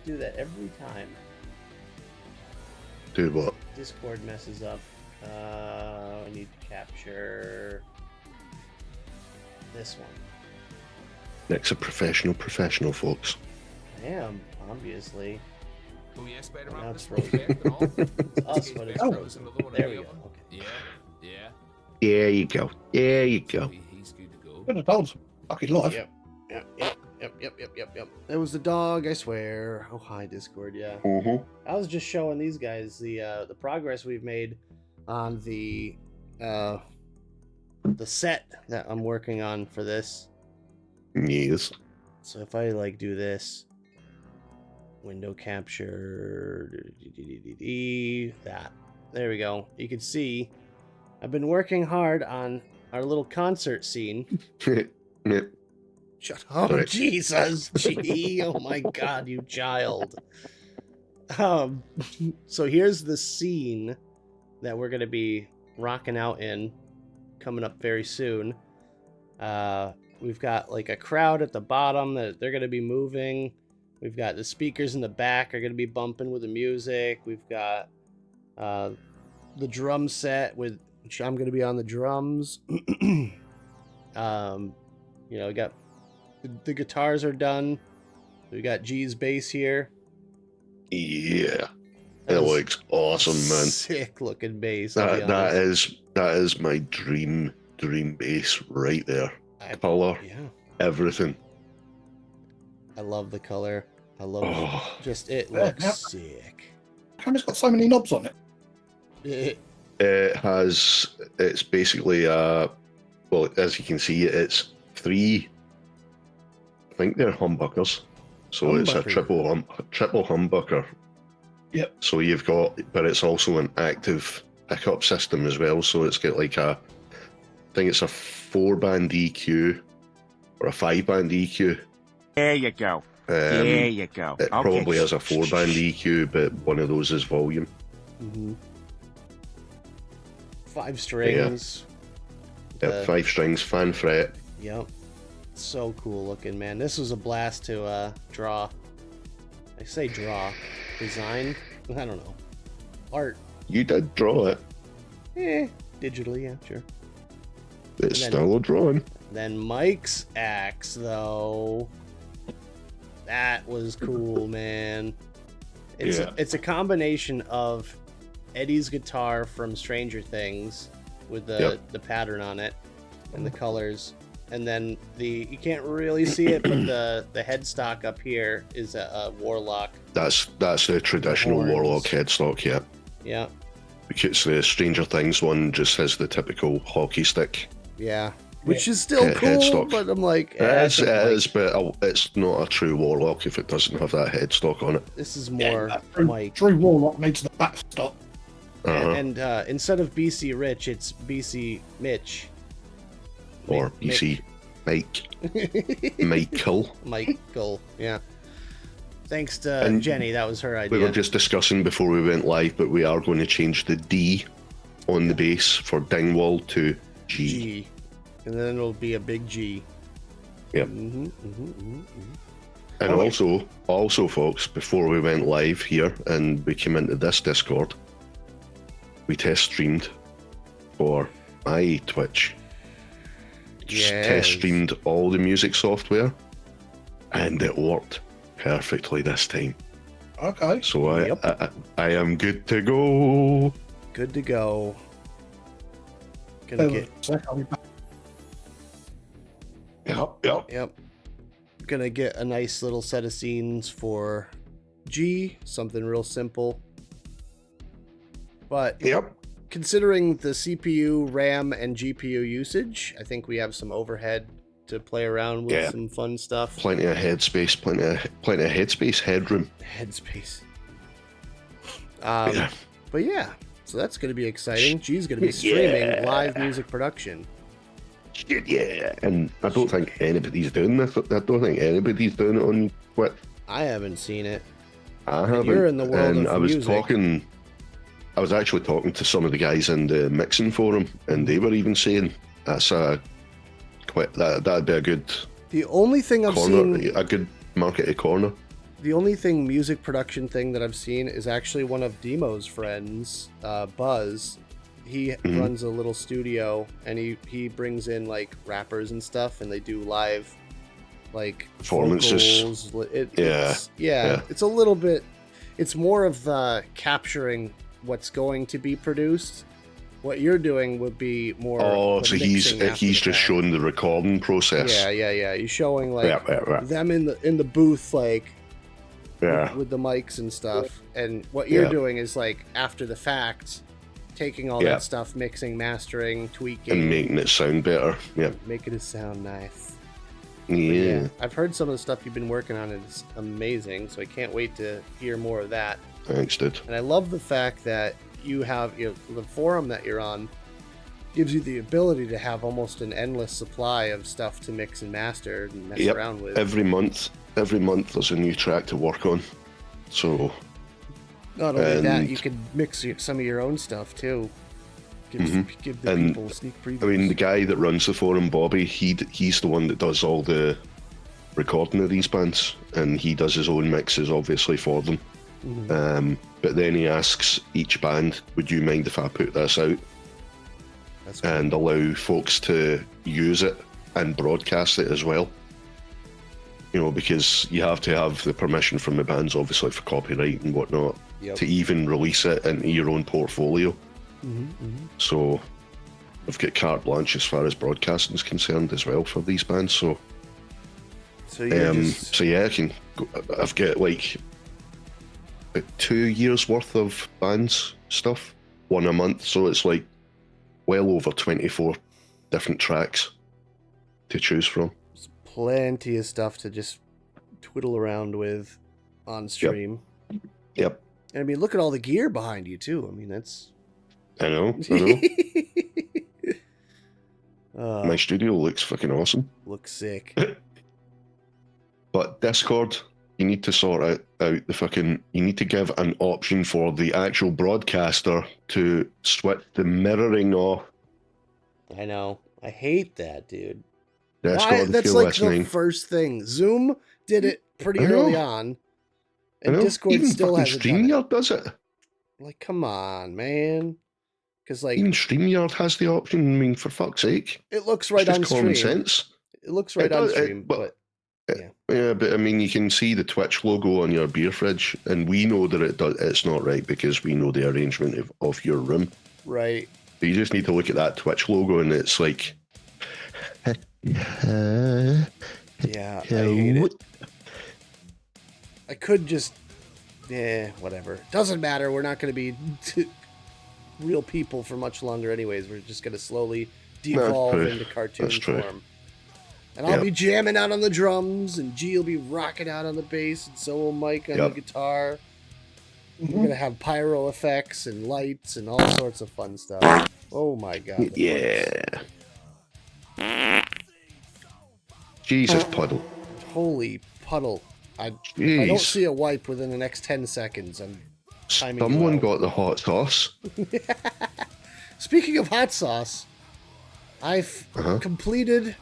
do that every time. Do what? Discord messes up. I need to capture this one. Nick's a professional, folks. I am, obviously. Oh, yeah, Spider-Man. Now it's This frozen. project and all. It's us, but it's frozen. There we go. Okay. Yeah, yeah. There you go. There you go. He's good to go. Good adults. Fucking life. Yep. It was the dog, I swear. Oh, hi, Discord, yeah. I was just showing these guys the progress we've made on the set that I'm working on for this. Yes. So if I like do this, window capture, that, there we go. You can see I've been working hard on our little concert scene. Yep. Shut up, Sorry. Jesus, gee, oh my God, you child. So here's the scene that we're gonna be rocking out in, coming up very soon. We've got like a crowd at the bottom that they're gonna be moving. We've got the speakers in the back are gonna be bumping with the music. We've got the drum set with which I'm gonna be on the drums. You know, we got the guitars are done. We got G's bass here. Yeah. That looks awesome, man. Sick looking bass. That is my dream bass right there. Color, yeah. everything. I love the color. I love just it Yeah, looks yeah. sick. How come it's got so many knobs on it? It's basically well, as you can see, it's 3, I think they're humbuckers. So it's a Humbucker. triple humbucker. Yep. So you've got, but it's also an active pickup system as well. So it's got like I think it's a 4-band EQ or a 5-band EQ. There you go. There you go. It probably has a 4-band EQ, but one of those is volume. Mm-hmm. 5 strings. Yeah, 5 strings, fan fret. Yep. So cool looking, man. This was a blast to draw. I say draw. Design? I don't know. Art. You did draw it. Digitally, yeah, sure. It's then- still a drawing. Then Mike's axe, though. That was cool, man. It's a combination of Eddie's guitar from Stranger Things with the pattern on it and the colors. And then you can't really see it, but the headstock up here is a Warlock. That's the traditional Horns. Warlock headstock, yeah. Yeah. Because the Stranger Things one just has the typical hockey stick. Yeah. Which is still cool, headstock. but I'm like... It is, but it's not a true Warlock if it doesn't have that headstock on it. This is more Mike. True Warlock needs the backstop. And instead of BC Rich, it's BC Mitch. Or BC Mike. Michael. Michael, yeah. Thanks to Jenny, that was her idea. We were just discussing before we went live, but we are going to change the D on the bass for Dingwall to G. And then it'll be a big G. Yep. And also, folks, before we went live here and we came into this Discord, we test streamed for my Twitch. Just test streamed all the music software, and it worked perfectly this time. Okay. So I am good to go. Good to go. Gonna get. Yep. Gonna get a nice little set of scenes for G, something real simple. But considering the CPU, RAM, and GPU usage, I think we have some overhead to play around with, some fun stuff. Plenty of headspace, plenty of headspace, headroom. Headspace. But yeah, so that's going to be exciting. G's going to be streaming live music production. Yeah, and I don't think anybody's doing this. I don't think anybody's doing it on Twitch. I haven't seen it. I haven't. You're in the world and of I was music. I was actually talking to some of the guys in the mixing forum, and they were even saying that'd be a good The only thing I've corner, seen, a good marketed corner. The only thing music production thing that I've seen is actually one of Demo's friends, Buzz. He runs a little studio, and he brings in like rappers and stuff, and they do live like performances. vocals. Yeah. It's a little bit. It's more of capturing what's going to be produced. What you're doing would be more. Oh, the so he's mixing after the just fact. showing the recording process. Yeah. He's showing like Yeah. them in the booth, like Yeah. with the mics and stuff. And what you're doing is like after the fact, taking all that stuff, mixing, mastering, tweaking, and making it sound better. Yeah. making it sound nice. Yeah. I've heard some of the stuff you've been working on. It's amazing, so I can't wait to hear more of that. Thanks, dude. And I love the fact that you have the forum that you're on gives you the ability to have almost an endless supply of stuff to mix and master and mess around with. Every month there's a new track to work on. So not only that, you can mix some of your own stuff too. Give the people sneak previews. I mean, the guy that runs the forum, Bobby, he's the one that does all the recording of these bands, and he does his own mixes, obviously, for them. But then he asks each band, would you mind if I put this out? That's cool. And allow folks to use it and broadcast it as well. You know, because you have to have the permission from the bands, obviously, for copyright and whatnot, to even release it into your own portfolio. So I've got carte blanche as far as broadcasting is concerned as well for these bands. So yeah, I've got like about 2 years worth of bands stuff, one a month. So it's like well over 24 different tracks to choose from. There's plenty of stuff to just twiddle around with on stream. Yep. And I mean, look at all the gear behind you too. I mean, that's. I know. My studio looks fucking awesome. Looks sick. But Discord, you need to sort out the fucking. You need to give an option for the actual broadcaster to switch the mirroring off. I know. I hate that, dude. Discord, That's if you're like listening. the first thing. Zoom did it pretty I know. early on, and I know. Discord Even still fucking hasn't done it. StreamYard does it. Like, come on, man. Because like Even StreamYard has the option. I mean, for fuck's sake, it looks it's right just on common stream. sense. It looks right on stream, but Yeah, but I mean, you can see the Twitch logo on your beer fridge, and we know that it's not right because we know the arrangement of your room. right. But you just need to look at that Twitch logo, and it's like, Yeah, I hate it. I could just, whatever. Doesn't matter. We're not going to be real people for much longer, anyways. We're just going to slowly devolve true. into cartoon That's true. form. And I'll be jamming out on the drums, and G will be rocking out on the bass, and so will Mike on the guitar. We're going to have pyro effects and lights and all sorts of fun stuff. Oh my god. yeah. Jesus, Puddle. Holy puddle. I don't Jeez. see a wipe within the next 10 seconds. I'm timing you Someone out. got the hot sauce. Speaking of hot sauce, I've Uh-huh. completed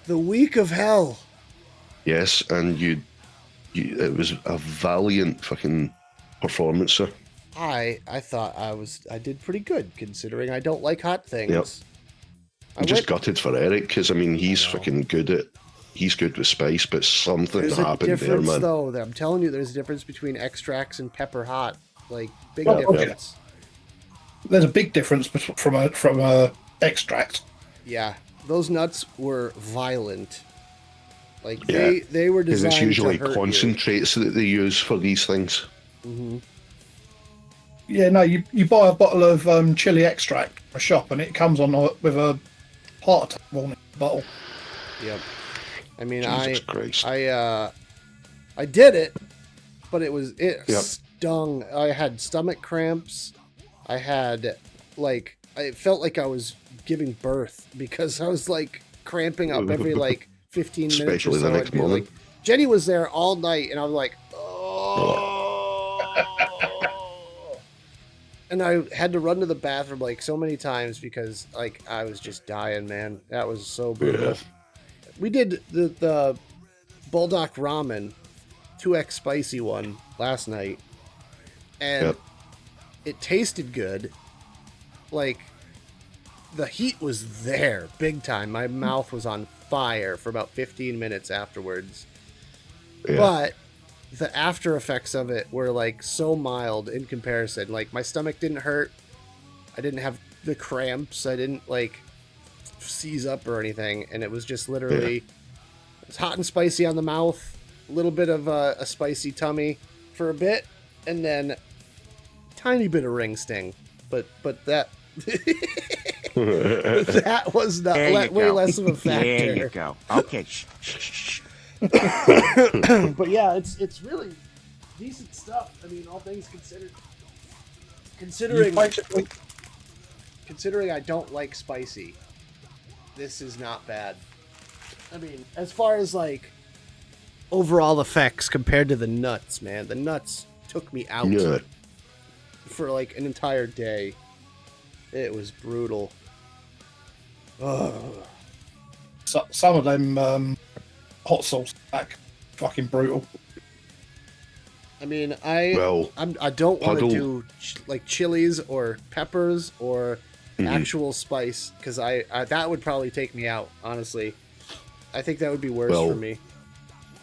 the week of hell. Yes, and you it was a valiant fucking performance, sir. I thought I did pretty good considering I don't like hot things. Yep. I'm just gutted for Eric because I mean he's fucking he's good with spice, but something There's a happened there, difference man. though. That I'm telling you, there's a difference between extracts and pepper hot. Like big Oh, okay. difference. There's a big difference from a extract. Yeah, those nuts were violent. Like Yeah. they were Because designed it's usually to hurt concentrates that they use for these things. You. Yeah, no, you buy a bottle of chili extract from a shop, and it comes with a heart attack warning bottle. Yep. I mean, Jesus Christ. I did it, but it Yep. stung. I had stomach cramps. I had I felt like I was giving birth because I was like cramping up every like 15 minutes or Especially so. the next I'd be morning. like, Jenny was there all night, and I was like, oh. And I had to run to the bathroom like so many times because like I was just dying, man. That was so brutal. Yeah. We did the Bulldog ramen 2x spicy one last night, and Yep. it tasted good. Like, the heat was there big time. My mouth was on fire for about 15 minutes afterwards. Yeah. But the after effects of it were like so mild in comparison. Like, my stomach didn't hurt. I didn't have the cramps. I didn't like seize up or anything. And it was just literally, it was hot and spicy on the mouth, a little bit of a spicy tummy for a bit, and then tiny bit of ring sting. But that that was not There you way go. less of a There you factor. go. Okay. Shh. But yeah, it's really decent stuff. I mean, all things considered. You basically, Considering I don't like spicy, this is not bad. I mean, as far as like overall effects compared to the nuts, man, the nuts took me out Yeah. for like an entire day. It was brutal. Ugh. some of them hot sauce pack, fucking brutal. I mean, Well, I don't want to Puddle- do like chilies or peppers or Mhm. actual spice, because I that would probably take me out. Honestly, I think that would be worse Well, for me.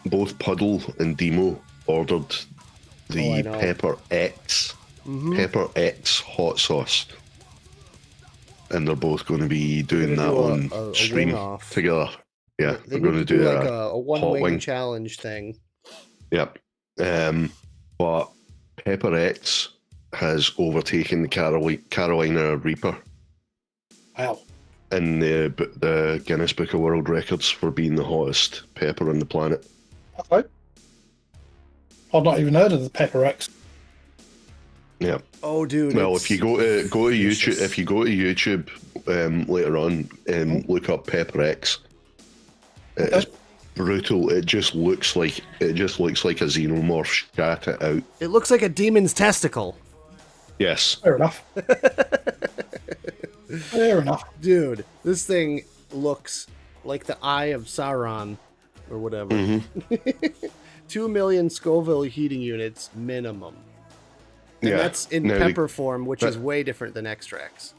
both Puddle and Demo ordered Oh, I the know. Pepper X hot sauce, and they're both going to be doing Gonna that do on a stream wing-off. together. Yeah, They they're going need to do like a a one hot wing wing. challenge thing. Yep. But Pepper X has overtaken the Carolina Reaper Wow. in the Guinness Book of World Records for being the hottest pepper on the planet. Okay. I've not even heard of the Pepper X. Yeah. Oh, dude. Well, it's if you go to delicious. YouTube, if you go to YouTube later on and look up Pepper X, it's brutal. It just looks like a xenomorph shat it out. It looks like a demon's testicle, Yes. Fair enough. Fair enough. dude. This thing looks like the eye of Sauron, or whatever. Mm-hmm. 2 million Scoville heating units minimum. And Yeah. that's in Now, pepper form, which is but- way different than extracts.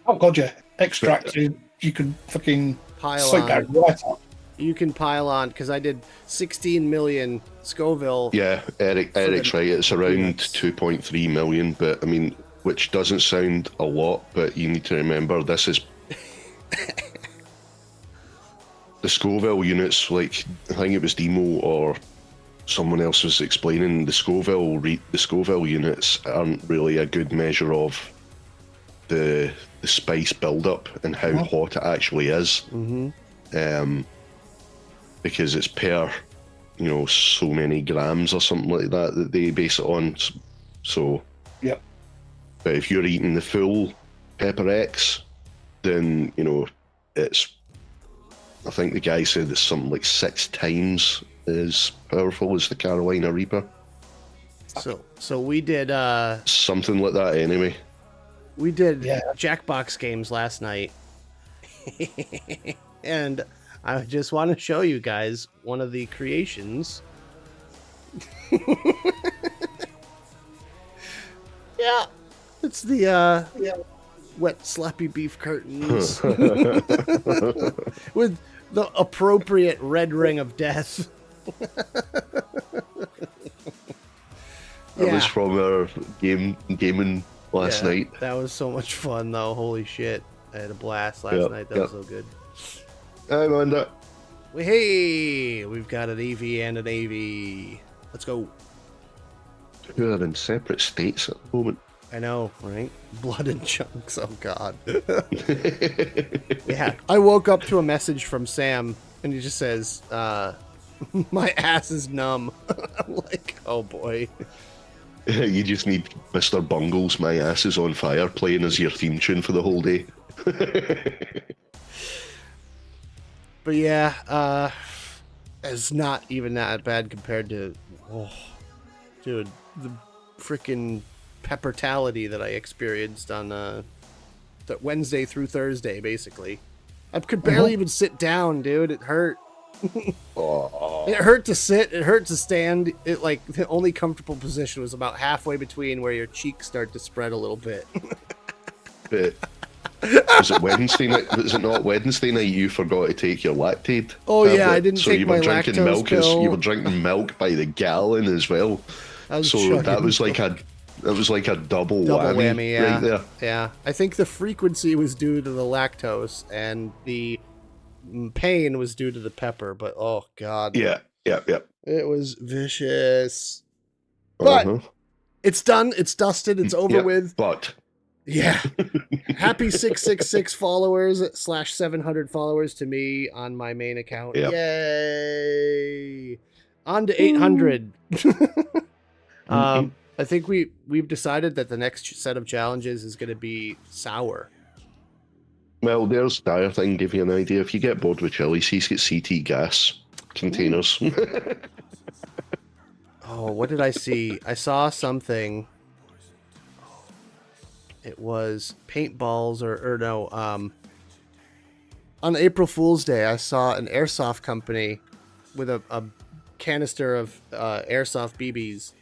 Oh god, yeah. Extract, you can fucking Pile sleep on. that right up. You can pile on, because I did 16 million Scoville. Yeah, Eric's right. It's around units. 2.3 million, but I mean, which doesn't sound a lot, but you need to remember this is the Scoville units. Like, I think it was Demo or someone else was explaining the Scoville units aren't really a good measure of the spice buildup and how hot it actually is. Because it's per, so many grams or something like that they base it on. So, Yep. but if you're eating the full Pepper X, then it's. I think the guy said it's something like 6 times as powerful as the Carolina Reaper. So we did Something like that, anyway. Yeah. Jackbox games last night. And I just want to show you guys one of the creations. Yeah. It's the wet slappy beef curtains with the appropriate red ring of death. That was from our gaming last Yeah, night. That was so much fun, though. Holy shit. I had a blast last night. That was so good. I wonder. Hey, we've got an EV and an AV. Let's go. Who are in separate states at the moment. I know, right? Blood and chunks. Oh, God. Yeah. I woke up to a message from Sam, and he just says, my ass is numb. I'm like, oh, boy. You just need Mr. Bungles, My Ass is on Fire playing as your theme tune for the whole day. But yeah, it's not even that bad compared to, dude, the freaking peppertality that I experienced on that Wednesday through Thursday, basically. I could barely even sit down, dude. It hurt. Oh, It hurt to sit. It hurt to stand. It like the only comfortable position was about halfway between where your cheeks start to spread a little bit. But was it Wednesday night? Was it not Wednesday night? You forgot to take your Lactaid. Oh yeah, tablet? I didn't so take you were my drinking lactose milk. pill. You were drinking milk by the gallon as well. So that was like a double whammy, yeah. right there. Yeah, I think the frequency was due to the lactose, and the pain was due to the pepper. But oh god, Yeah. it was vicious. But it's done. It's dusted. It's over with. But yeah, happy 666 followers / 700 followers to me on my main account. Yep. Yay! On to 800. I think we've decided that the next set of challenges is going to be sour. Well, there's the other thing. Give you an idea. If you get bored with chilies, he's got CT gas containers. Oh, what did I see? I saw something. It was paintballs or no. On April Fool's Day, I saw an airsoft company with a canister of airsoft BBs,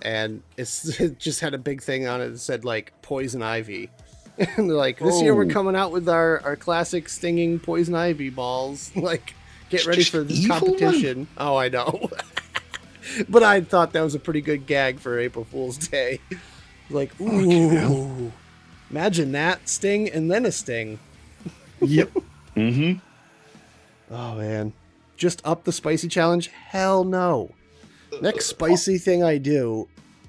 and it just had a big thing on it that said like poison ivy. And they're like, this year we're coming out with our classic stinging poison ivy balls. Like, get ready for this competition. Oh, I know. But I thought that was a pretty good gag for April Fool's Day. Like, ooh, imagine that sting and then a sting. Yep. Oh man, just up the spicy challenge? Hell no. Next spicy thing I do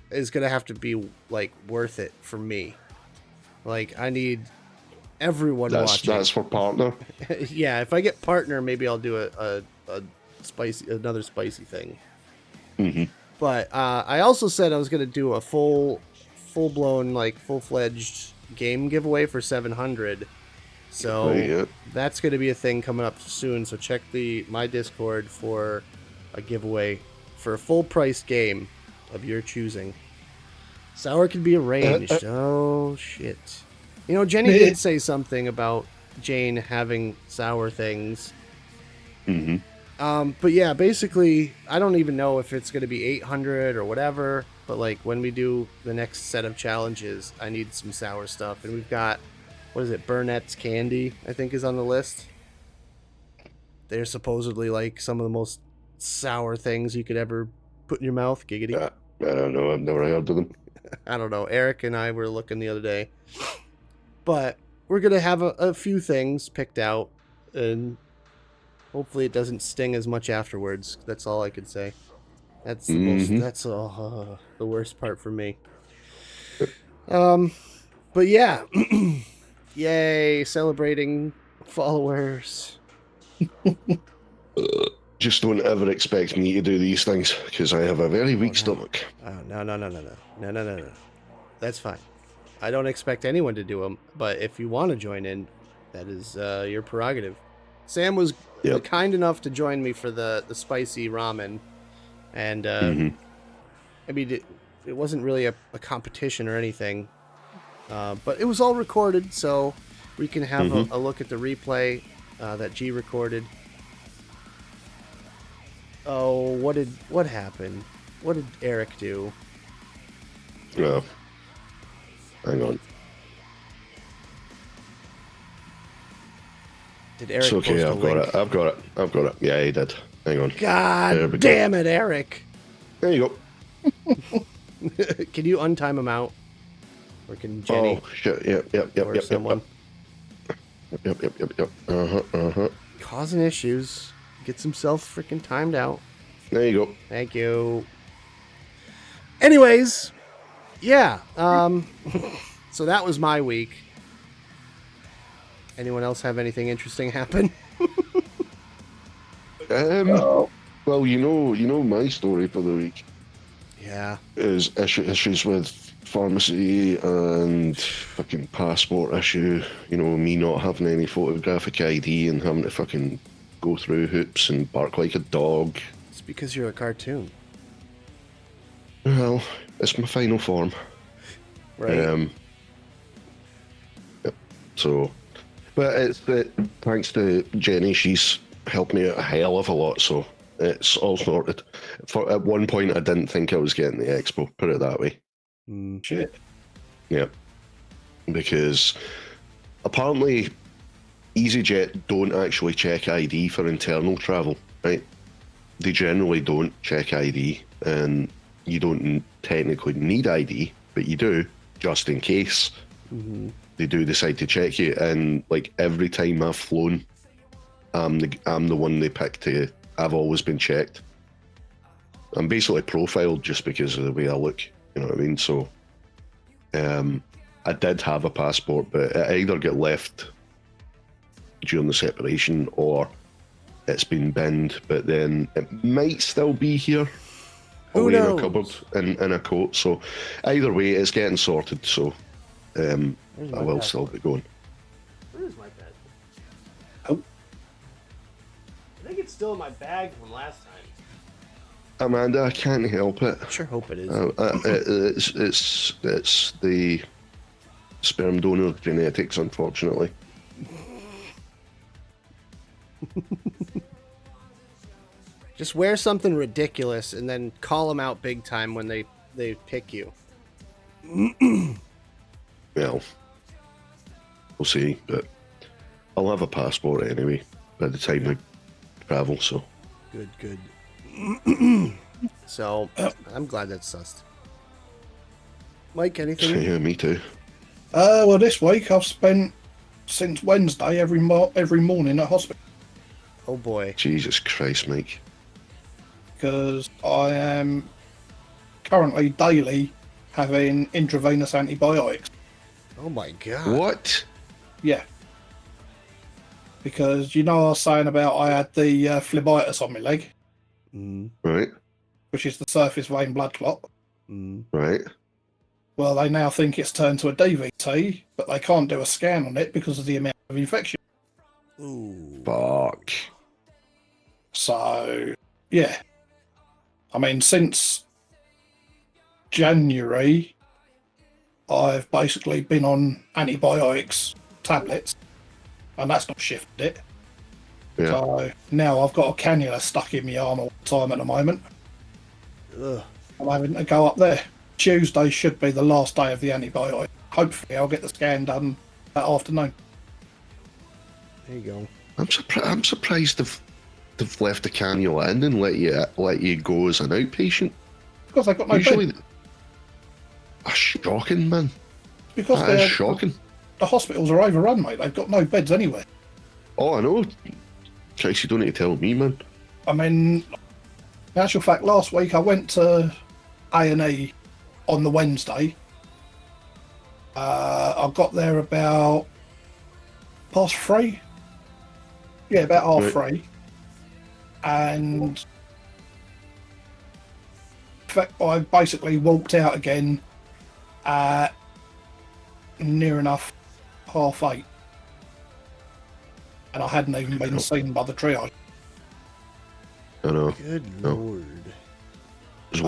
is gonna have to be like worth it for me. Like I need everyone watching. That's for partner. Yeah, if I get partner, maybe I'll do another spicy thing. But I also said I was gonna do a full-blown like full-fledged game giveaway for 700. So that's gonna be a thing coming up soon. So check my Discord for a giveaway for a full-priced game of your choosing. Sour can be arranged. Oh shit! You know, Jenny did say something about Jane having sour things. But yeah, basically, I don't even know if it's going to be 800 or whatever. But like when we do the next set of challenges, I need some sour stuff, and we've got what is it? Burnett's candy, I think, is on the list. They're supposedly like some of the most sour things you could ever put in your mouth. Giggity. I don't know. I've never heard of them. I don't know. Eric and I were looking the other day. But we're going to have a few things picked out. And hopefully it doesn't sting as much afterwards. That's all I could say. That's the the worst part for me. But yeah. Yay. Celebrating followers. Just don't ever expect me to do these things because I have a very weak stomach. Oh, no. That's fine. I don't expect anyone to do them, but if you want to join in, that is your prerogative. Sam was kind enough to join me for the spicy ramen, and I mean, it wasn't really a competition or anything, but it was all recorded, so we can have a look at the replay that G recorded. Oh, what happened? What did Eric do? No. Hang on. Did Eric It's okay, post a I've got link? I've got it. Yeah, he did. Hang on. God damn it, Eric. There you go. Can you untime him out? Or can Jenny? Oh, shit. Yep. Or someone? Yep. Causing issues. Gets himself freaking timed out. There you go. Thank you. Anyways, yeah. So that was my week. Anyone else have anything interesting happen? Well, you know my story for the week Yeah. is issues with pharmacy and fucking passport issue. You know, me not having any photographic ID and having to fucking go through hoops and bark like a dog. It's because you're a cartoon. Well, it's my final form. Right. Yep. So, but it's thanks to Jenny, she's helped me out a hell of a lot. So, It's all sorted. At one point, I didn't think I was getting the expo. Put it that way. Mm. Shit. Yeah, because apparently EasyJet don't actually check ID for internal travel, right? They generally don't check ID, and you don't technically need ID, but you do just in case they do decide to check you. And like every time I've flown, I'm the one they pick to. I've always been checked. I'm basically profiled just because of the way I look. You know what I mean? So, I did have a passport, but it either got left during the separation or it's been binned. But then it might still be here, Who away in a knows? cupboard in a coat. So, either way, it's getting sorted. So, I my will passport? still be going. Where is my bag? Oh. I think it's still in my bag from last time. Amanda, I can't help it. I sure hope it is. It's the sperm donor genetics, unfortunately. Just wear something ridiculous and then call them out big time when they pick you. Well, we'll see, but I'll have a passport anyway by the time I travel, so. Good. So, I'm glad that's sussed. Mike, anything? Yeah, me too. Well, this week I've spent since Wednesday every morning at hospital Oh boy. Jesus Christ, Mike. because I am currently daily having intravenous antibiotics. Oh my god. What? Yeah. Because I was saying about I had the phlebitis on my leg, Mm, Right, which is the surface vein blood clot. mm. right. Well, they now think it's turned to a DVT, but they can't do a scan on it because of the amount of infection. Ooh. Fuck. So, yeah. I mean, since January, I've basically been on antibiotics tablets, and that's not shifted it. Yeah. So now I've got a cannula stuck in my arm all the time at the moment. Ugh. I'm having to go up there. Tuesday should be the last day of the antibiotic. Hopefully, I'll get the scan done that afternoon. There you go. I'm surprised they've left the cannula in and let you go as an outpatient. Because they've got no Usually, bed. that's shocking, man. Because That is shocking. the hospitals are overrun, mate. They've got no beds anywhere. Oh, I know. Christ, you don't need to tell me, man. I mean, in actual fact, last week I went to A&E on the Wednesday. I got there about 3:30. Yeah, about half Right. 3. And in fact, I basically walked out again at near enough 8:30. And I hadn't even been seen by the triage. I know. Good No. lord. It was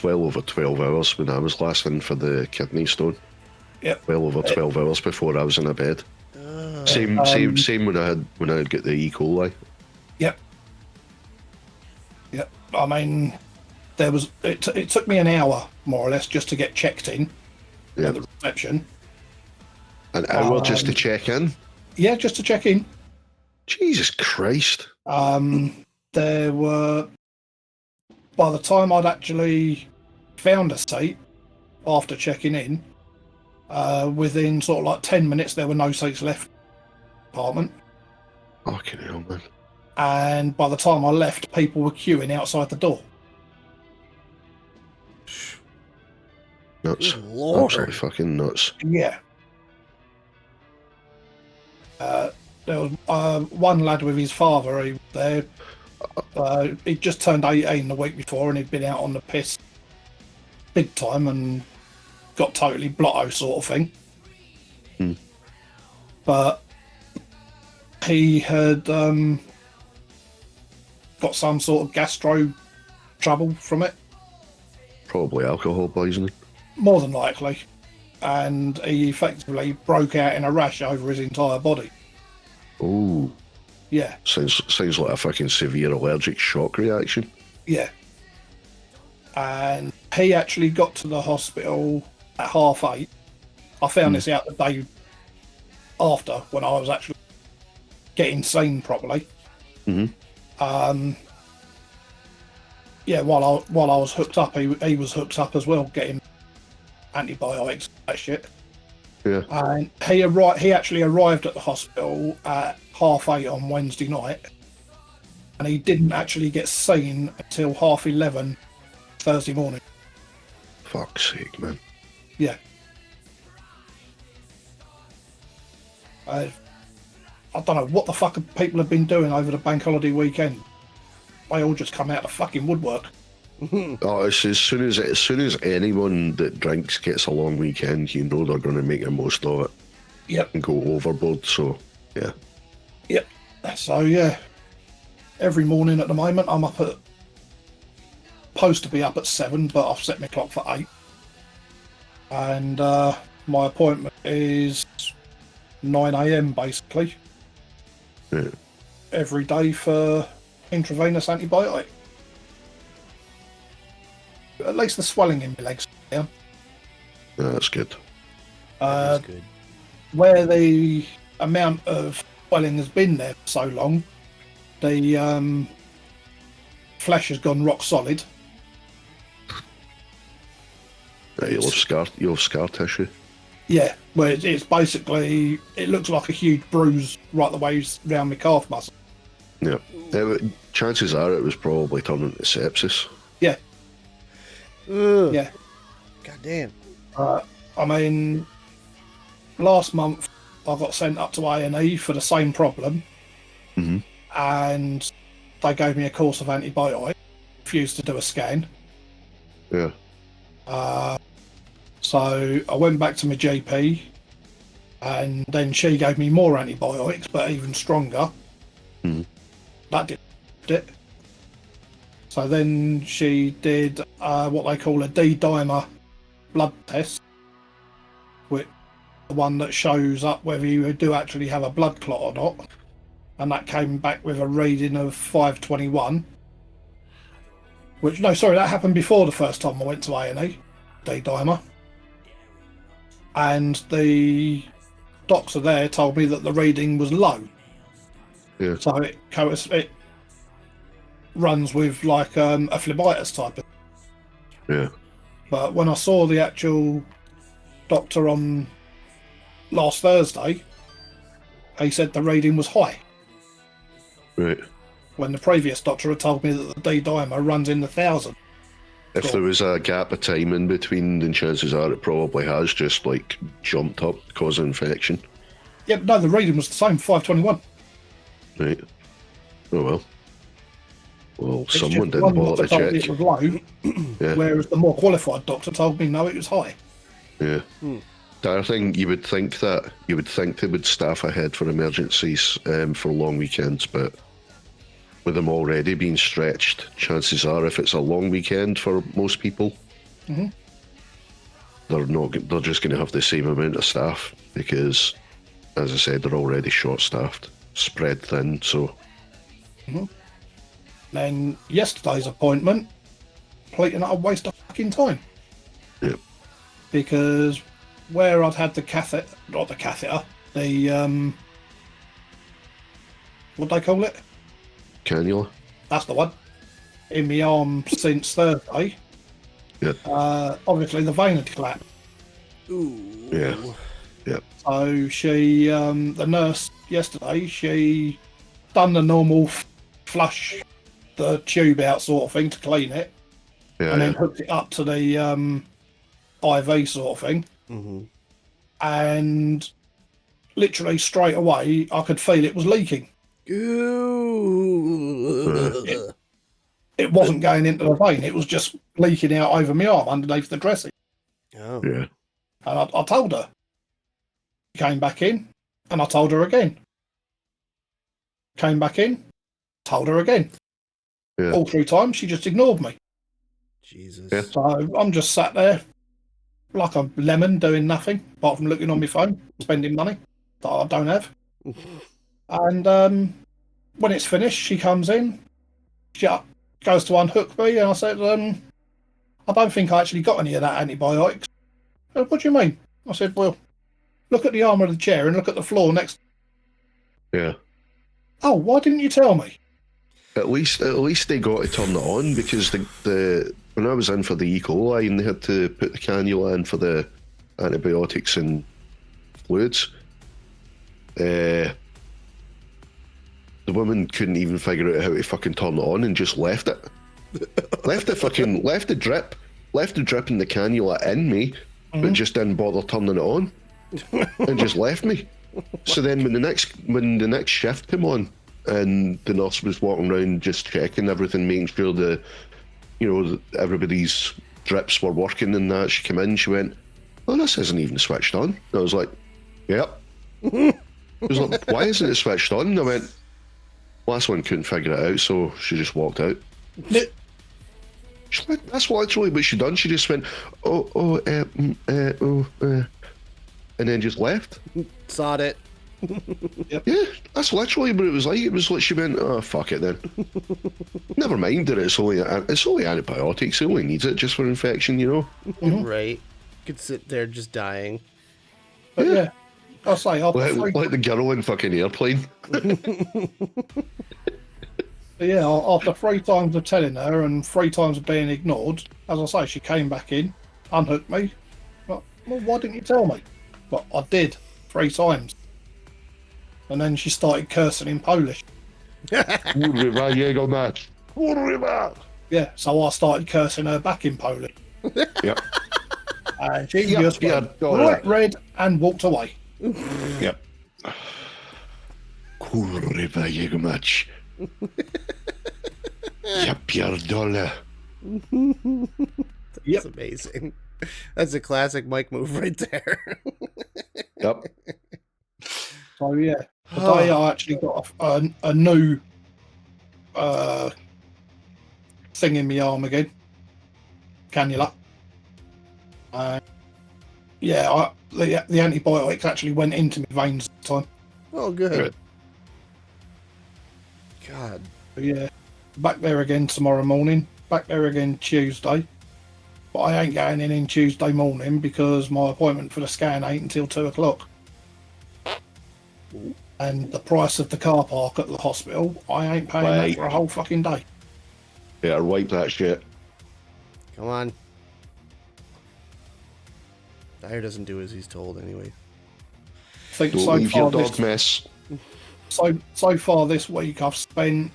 well over 12 hours when I was last in for the kidney stone. Yep. Well over 12 hours before I was in a bed. Same when I had got the E. coli. Yep. I mean, it took me an hour more or less just to get checked in Yeah. at the reception. An hour just to check in. Yeah, just to check in. Jesus Christ. There were, by the time I'd actually found a seat after checking in, within sort of like 10 minutes, there were no seats left in the apartment. Fucking hell, man. And by the time I left, people were queuing outside the door. Nuts. Good lord. Absolutely fucking nuts. Yeah. There was one lad with his father who was there. He'd just turned 18 the week before and he'd been out on the piss big time and got totally blotto sort of thing. Hmm. But he had got some sort of gastro trouble from it, Probably alcohol poisoning. more than likely. And he effectively broke out in a rash over his entire body. Oh, Yeah, Sounds like a fucking severe allergic shock reaction. yeah. And he actually got to the hospital at 8:30. I found this out the day after when I was actually getting seen properly. Yeah, while I was hooked up, he was hooked up as well, getting antibiotics and that shit. Yeah. And he actually arrived at the hospital at 8:30 on Wednesday night, and he didn't actually get seen until 11:30 Thursday morning. Fuck's sake, man. Yeah. I don't know what the fuck people have been doing over the bank holiday weekend. They all just come out of fucking woodwork. Oh, it's as soon as anyone that drinks gets a long weekend, you know they're going to make the most of it Yep. and go overboard. So, yeah. Yep. So yeah, every morning at the moment I'm supposed to be up at 7, but I've set my clock for 8. And my appointment is 9 a.m. basically. Yeah. Every day for intravenous antibiotic. At least the swelling in my legs is down. Yeah, that's good. That's good. Where the amount of swelling has been there for so long, the flesh has gone rock solid. Yeah, you'll have scar tissue. Yeah, where it's basically, it looks like a huge bruise right the way round my calf muscle. Yeah. Chances are it was probably turning to sepsis. Yeah. Ugh. Yeah. God damn. I mean, last month I got sent up to A&E for the same problem, and they gave me a course of antibiotics. Refused to do a scan. Yeah. So I went back to my GP, and then she gave me more antibiotics, but even stronger. That did it. So then she did what they call a D-dimer blood test, which the one that shows up whether you do actually have a blood clot or not. And that came back with a reading of 521. That happened before the first time I went to A&E, D-dimer. And the doctor there told me that the reading was low. Yeah. So it runs with like a phlebitis type of. Yeah. But when I saw the actual doctor on last Thursday, he said the reading was high. Right. When the previous doctor had told me that the D-dimer runs in the 1,000. If there was a gap of time in between, then chances are it probably has just like jumped up, causing infection. Yeah, no, the reading was the same, 521. Right. Oh well. Well, It's someone just didn't one bother to doctor told me check. it was low, Yeah. whereas the more qualified doctor told me no, it was high. Yeah. The other thing, you would think they would staff ahead for emergencies for long weekends, but with them already being stretched, chances are if it's a long weekend for most people, they're just going to have the same amount of staff because, as I said, they're already short-staffed, spread thin. So, Then yesterday's appointment, complete and utter waste of fucking time. yeah, Because where I'd had the catheter, not the catheter, the what do they call it? cannula. That's the one. In my arm since Thursday. Yeah, Obviously the vein had collapsed. yeah, yeah, So she, the nurse yesterday, she done the normal flush the tube out sort of thing to clean it, yeah. and then hooked it up to the IV sort of thing. And literally straight away, I could feel it was leaking. Ooh. It wasn't going into the vein; it was just leaking out over my arm underneath the dressing. Oh. Yeah. And I told her. She came back in, and I told her again. Came back in, told her again. Yeah. All 3 times, she just ignored me. Jesus. Yeah. So I'm just sat there like a lemon doing nothing, apart from looking on my phone, spending money that I don't have. And when it's finished, she comes in. She goes to unhook me, and I said, I don't think I actually got any of that antibiotics. What do you mean? I said, well, look at the arm of the chair and look at the floor next. Yeah. Oh, why didn't you tell me? At least they got to turn it on, because the when I was in for the E. coli and they had to put the cannula in for the antibiotics and fluids, the woman couldn't even figure out how to fucking turn it on and just left it. left the drip in the cannula in me, but just didn't bother turning it on and just left me. So then when the next shift came on and the nurse was walking around just checking everything, making sure everybody's drips were working and that, she came in, she went, "Oh, this isn't even switched on." And I was like, "Yep." She was like, "Why isn't it switched on?" And I went, "Last one couldn't figure it out, so she just walked out." She went, "That's literally what she done." She just went, and then just left. Sod it. Yeah, that's literally what it was like. It was like she went, "Oh, fuck it then." Never mind that it's only antibiotics. It only needs it just for infection, you know. Right. Could sit there just dying. But yeah, I'll say Like the girl in fucking Airplane. after 3 times of telling her and 3 times of being ignored, as I say, she came back in, unhooked me. But, well, why didn't you tell me? But I did 3 times. And then she started cursing in Polish. Kurwa jego mać. Kurwa. Yeah, so I started cursing her back in Polish. Yep. And she just went bright red and walked away. Yep. Kurwa jego mać. Ja pierdolę. That's amazing. That's a classic Mike move right there. Yep. So yeah, today I actually got a new thing in my arm again, cannula. The antibiotics actually went into my veins this time. Oh, good. God. But yeah, back there again tomorrow morning. Back there again Tuesday. But I ain't going in Tuesday morning because my appointment for the scan ain't until 2 o'clock. And the price of the car park at the hospital, I ain't paying that for a whole fucking day. Yeah, wipe that shit. Come on. Dyer doesn't do as he's told anyway. I think Don't leave your dog mess. So far this week I've spent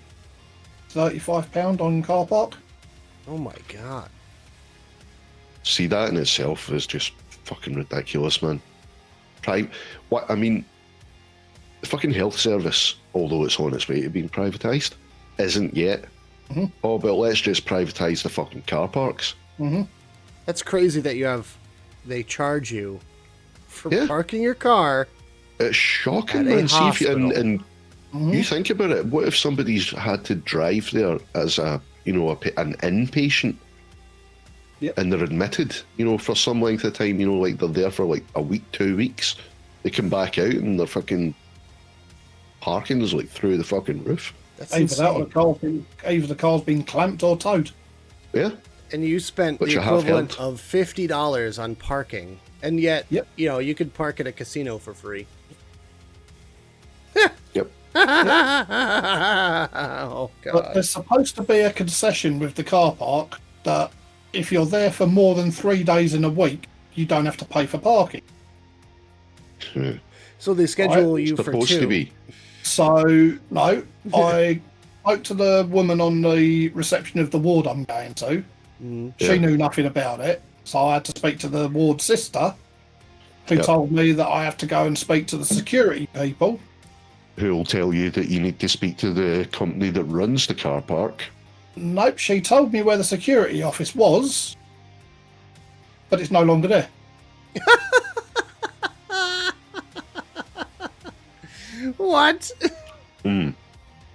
£35 on car park. Oh my god. See, that in itself is just fucking ridiculous, man. What I mean, the fucking health service, although it's on its way to being privatised, isn't yet. Mm-hmm. Oh, but let's just privatise the fucking car parks. Mm-hmm. That's crazy that they charge you for Yeah. parking your car. It's shocking, At a man. See if you, hospital. and you think about it. What if somebody's had to drive there as an inpatient, Yep. and they're admitted, for some length of time, like they're there for like a week, 2 weeks. They come back out and their fucking parking is like through the fucking roof. That's Either that or insane. the car's been clamped or towed. Yeah. And you spent Which the I have equivalent heard. of $50 on parking. And yet, Yep. you could park at a casino for free. Yep. Oh, But God. there's supposed to be a concession with the car park that if you're there for more than 3 days in a week, you don't have to pay for parking. So they schedule Right, you for Supposed 2. to be. So, no, I spoke to the woman on the reception of the ward I'm going to. Mm. She Yeah. knew nothing about it. So I had to speak to the ward sister, who Yep. told me that I have to go and speak to the security people. Who will tell you that you need to speak to the company that runs the car park. Nope, she told me where the security office was, but it's no longer there. What? Hmm.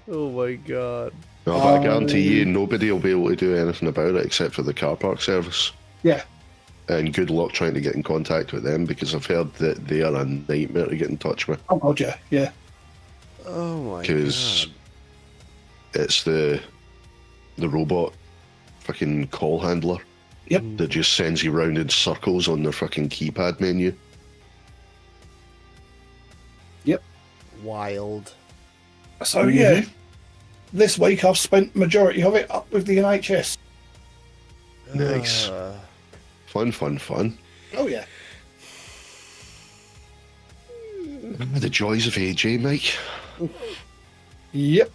Oh, my God. No, but I guarantee you, nobody will be able to do anything about it except for the car park service. Yeah. And good luck trying to get in contact with them, because I've heard that they are a nightmare to get in touch with. Oh, God, yeah. Oh, my Because God. it's the robot fucking call handler Yep. that just sends you round in circles on their fucking keypad menu. Wild. So yeah, this week I've spent majority of it up with the NHS. Nice. Fun. Oh yeah. The joys of AJ, Mike. Yep.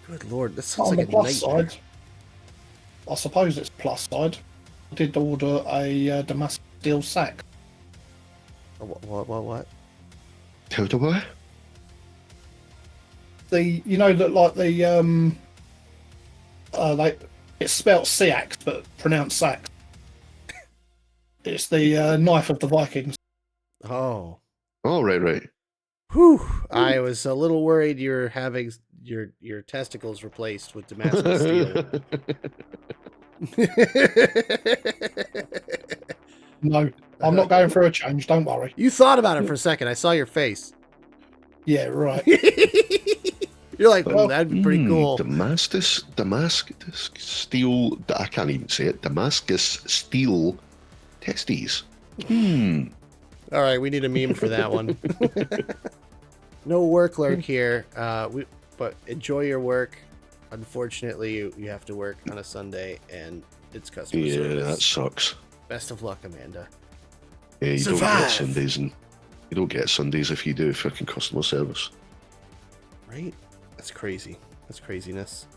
Good lord, this sounds On like the a plus nightmare. side, I suppose it's plus side. I did order a Damascus steel sack. What? How do I? It's spelt Seax but pronounced sax. It's the knife of the Vikings. Oh. Oh, right. Whew. I was a little worried you're having your testicles replaced with Damascus steel. No, I'm not going through a change. Don't worry. You thought about it for a second. I saw your face. Yeah, right. You're like, Well, that'd be pretty cool. Damascus steel. I can't even say it. Damascus steel testes. All right, we need a meme for that one. No work lurk here. But enjoy your work. Unfortunately, you have to work on a Sunday, and it's customer Yeah, service. that sucks. Best of luck, Amanda. Yeah, you don't Survive. get Sundays, and you don't get Sundays if you do fucking customer service. Right? That's crazy. That's craziness.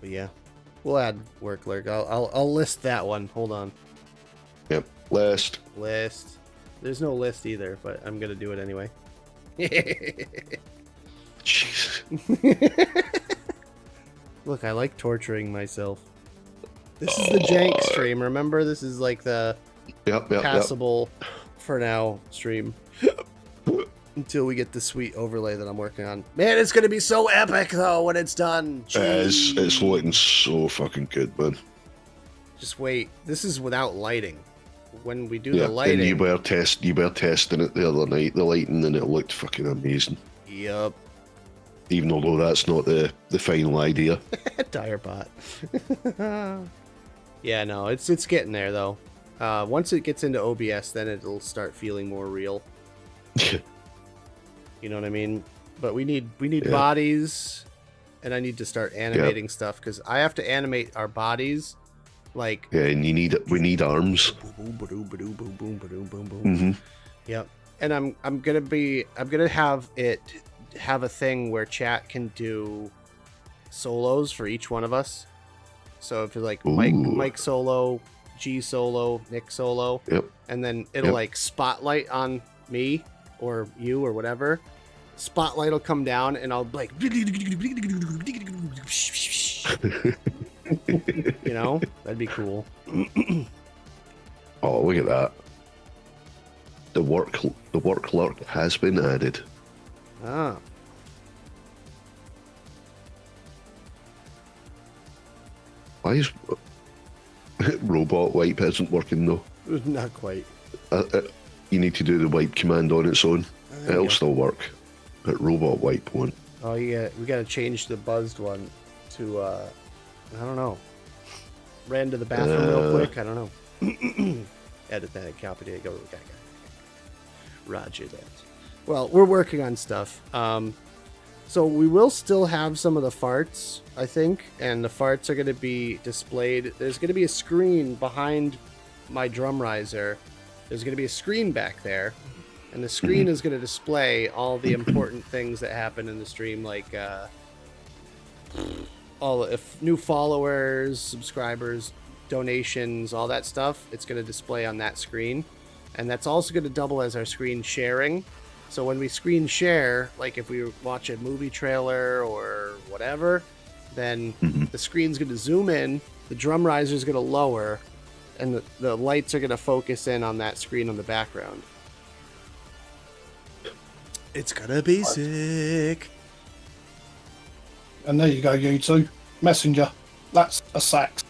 But yeah, we'll add work lurk. I'll list that one. Hold on. Yep. List. There's no list either, but I'm gonna do it anyway. Jesus. Look, I like torturing myself. This is the jank stream. Remember, this is like the Yep. passable for now stream until we get the sweet overlay that I'm working on. Man, it's gonna be so epic though when it's done. It's looking so fucking good, man. Just wait. This is without lighting. When we do Yeah, the lighting, and you were testing it the other night, the lighting, and it looked fucking amazing. Yup. Even although that's not the final idea. Tire pot. Yeah, no, it's getting there though. Once it gets into OBS, then it'll start feeling more real. You know what I mean? But we need Yeah. bodies, and I need to start animating stuff because I have to animate our bodies, like. Yeah, and we need arms. Mm-hmm. Yep. And I'm gonna have it have a thing where chat can do solos for each one of us. So if it's like Mike solo, G solo, Nick solo, Yep. and then it'll like spotlight on me or you or whatever. Spotlight will come down and I'll be like, you know, that'd be cool. Oh, look at that. The work lurk has been added. Ah. Why is robot wipe isn't working though? Not quite. You need to do the wipe command on its own. There you It'll go. still work, but robot wipe won't. Oh yeah, we gotta change the buzzed one to I don't know. Ran to the bathroom real quick. I don't know. Edit that. Copy it. Go. Roger that. Well, we're working on stuff. So we will still have some of the farts, I think, and the farts are going to be displayed. There's going to be a screen behind my drum riser. There's going to be a screen back there, and the screen is going to display all the important things that happen in the stream, like if new followers, subscribers, donations, all that stuff. It's going to display on that screen, and that's also going to double as our screen sharing. So when we screen share, like if we watch a movie trailer or whatever, then the screen's going to zoom in, the drum riser's going to lower, and the lights are going to focus in on that screen on the background. It's going to be sick. And there you go, you two. Messenger. That's a sax.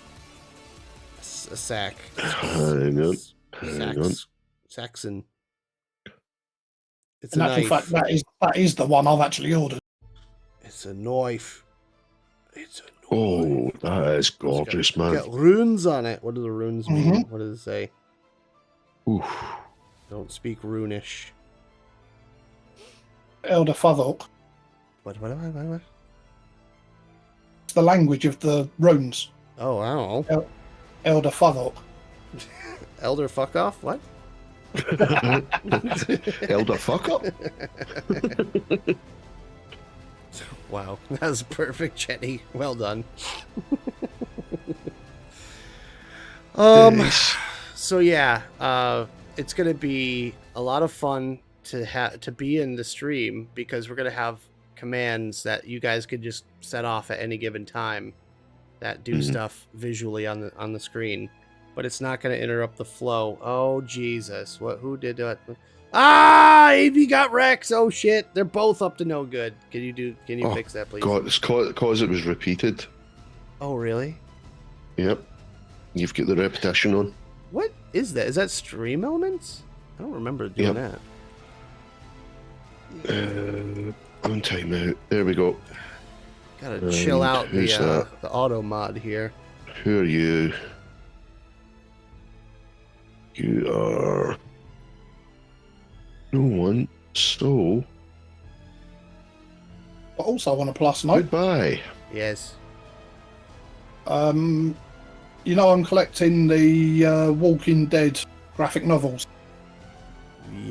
A sack. Hang on. Saxon. It's In a actual knife. fact, that is the one I've actually ordered. It's It's a knife. It's a knife. Oh, that is gorgeous, man. Got runes on it. What do the runes mean? Mhm. What does it say? Oof. Don't speak runish. Elder Futhork. What? It's the language of the runes. Oh, I don't know. Elder Futhork. Elder fuck off? What? Elder fuck up. Wow, that was perfect, Jenny. Well done. Nice. So yeah, it's gonna be a lot of fun to be in the stream because we're gonna have commands that you guys could just set off at any given time that do stuff visually on the screen, but it's not gonna interrupt the flow. Oh Jesus, what? Who did that? Ah, AV got Rex. Oh shit, they're both up to no good. Can you fix that, please? God, it's cause it was repeated. Oh really? Yep. You've got the repetition on. What is that? Is that stream elements? I don't remember doing Yep. that. On timeout. There we go. Gotta chill out who's the that? auto mod here. Who are you? You are no one. So But also on a plus note, goodbye. Yes. you know I'm collecting the Walking Dead graphic novels.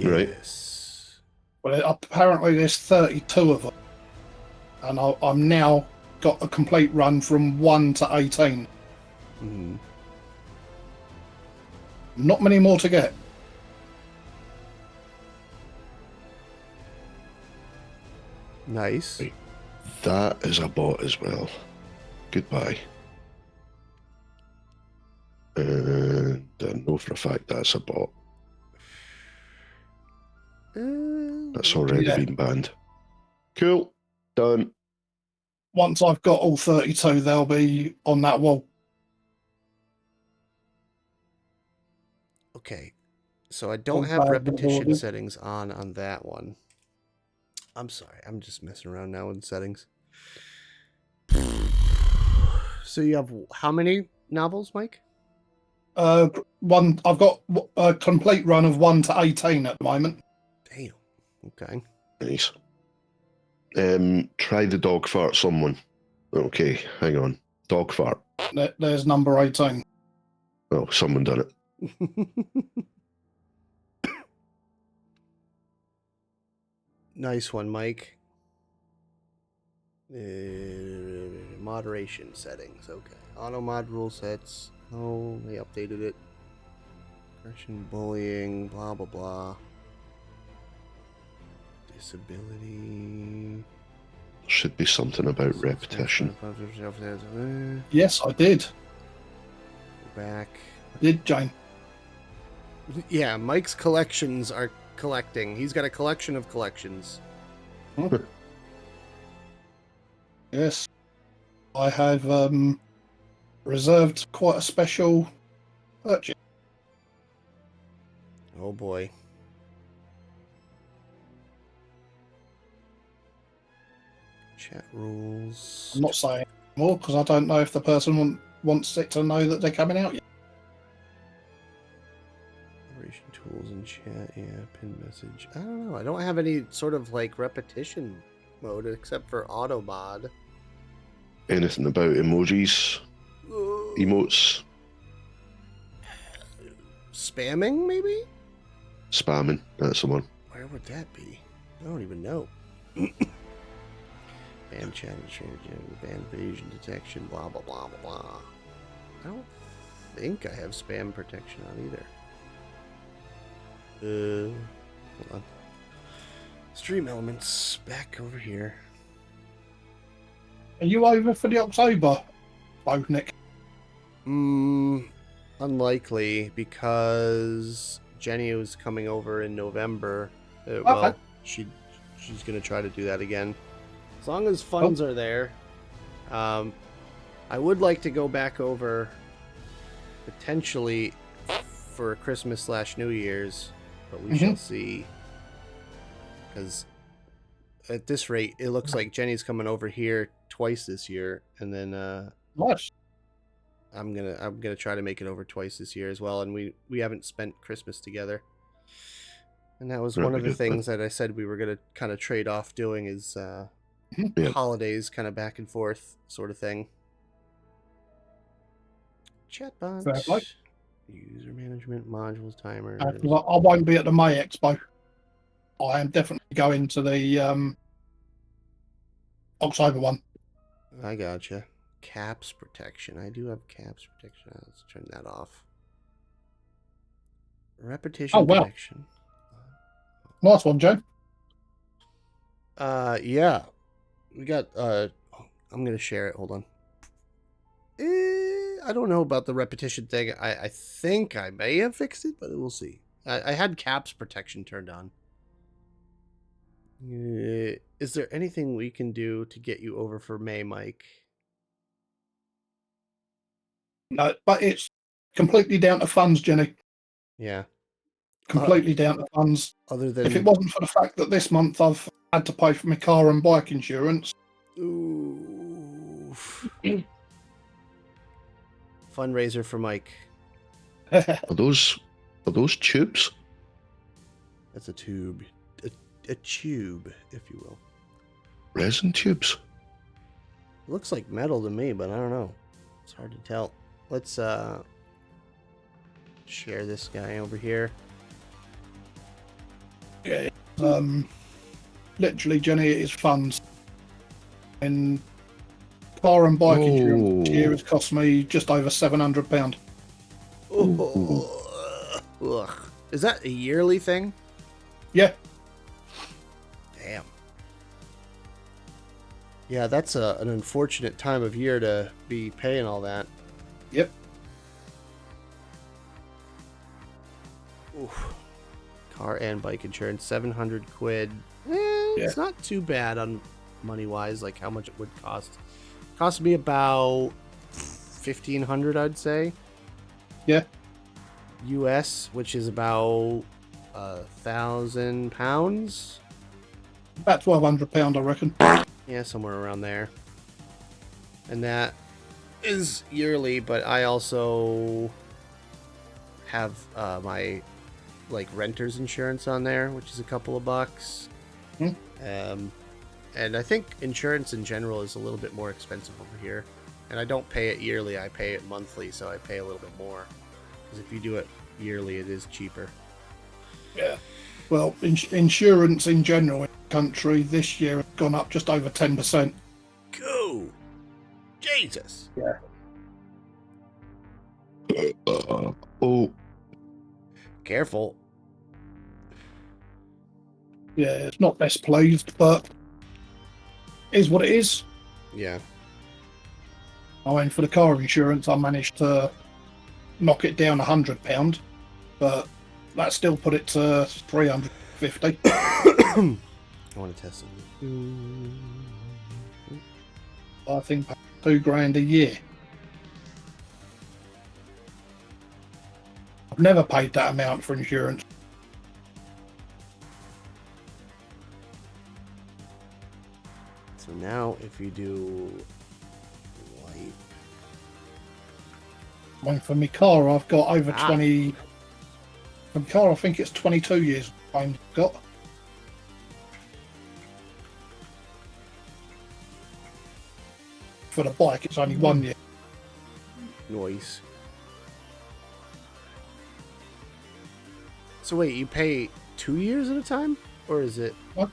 Right. Yes. Well, apparently there's 32 of them. And I'm now got a complete run from 1 to 18. Mhm. Not many more to get. Nice. Right. That is a bot as well. Goodbye. And I know for a fact that's a bot. That's already Yeah. been banned. Cool. Done. Once I've got all 32, they'll be on that wall. Okay. So I don't Oh, have bad repetition recording. settings on that one. I'm sorry. I'm just messing around now with settings. So you have how many novels, Mike? One. I've got a complete run of 1 to 18 at the moment. Damn. Okay. Nice. Try the dog fart, someone. Okay, hang on. Dog fart. There's number 18. Oh, someone done it. Nice one, Mike. Moderation settings. Okay. Auto mod rule sets. Oh, they updated it. Aggression, bullying, blah, blah, blah. Disability. Should be something about repetition. Yes, I did. Back. Did Jane? Yeah, Mike's collections are collecting. He's got a collection of collections. Yes. I have reserved quite a special purchase. Oh boy. Chat rules. I'm not saying more because I don't know if the person wants it to know that they're coming out yet. Operation tools and chat, yeah, pin message. I don't know. I don't have any sort of like repetition mode except for auto mod. Anything about emojis, emotes, Spamming, maybe? spamming. That's the one. Where would that be? I don't even know. Ban chat, ban evasion detection, blah, blah, blah, blah, blah. I don't think I have spam protection on either. Hold on. Stream elements, back over here. Are you over for the October, Nick? Unlikely because Jenny was coming over in November. Well, she's gonna try to do that again. As long as funds are there. I would like to go back over potentially for Christmas / New Year's, but we shall see. Because at this rate, it looks like Jenny's coming over here twice this year, and then Nice. I'm gonna try to make it over twice this year as well. And we haven't spent Christmas together, and that was one of the things that I said we were gonna kind of trade off doing is Yeah. holidays, kind of back and forth sort of thing. Chat Fair bunch, play. user management modules, timers. 'Cause I won't be at the May Expo. I am definitely going to the October one. I gotcha. Caps protection. I do have caps protection. Let's turn that off. Repetition Oh, wow. protection. Nice one, Joe. Yeah. We got I'm gonna share it. Hold on. I don't know about the repetition thing. I think I may have fixed it, but we'll see. I had caps protection turned on. Is there anything we can do to get you over for May, Mike? No, but it's completely down to funds, Jenny. Yeah. Completely down to funds. Other than If it wasn't for the fact that this month I've had to pay for my car and bike insurance. Oof. Fundraiser for Mike. Are those tubes? That's a tube. A tube, if you will. Resin tubes? Looks like metal to me, but I don't know. It's hard to tell. Let's share this guy over here. Yeah. Literally, Jenny, it is funds. And car and bike insurance this year has cost me just over £700. Ugh. Is that a yearly thing? Yeah. Damn. Yeah, that's an unfortunate time of year to be paying all that. Yep. Oof. Car and bike insurance, 700 quid. It's not too bad on money wise, like how much it would cost. Cost me about 1,500, I'd say. Yeah. US, which is about £1,000. About £1,200, I reckon. Yeah, somewhere around there. And that is yearly, but I also have my renter's insurance on there, which is a couple of bucks. And I think insurance in general is a little bit more expensive over here. And I don't pay it yearly, I pay it monthly, so I pay a little bit more. Because if you do it yearly, it is cheaper. Yeah. Well, insurance in general in the country this year has gone up just over 10%. Go! Jesus! Yeah. Oh, Careful. Yeah, it's not best pleased, but it is what it is. Yeah. I mean, for the car insurance, I managed to knock it down £100, but that still put it to £350. I want to test something. I think £2,000 a year. I've never paid that amount for insurance. So now, if you do wipe, I mean, for my car, I've got over 20. For my car, I think it's 22 years I've got. For the bike, it's only 1 year. noise. So wait, you pay 2 years at a time, or is it? What?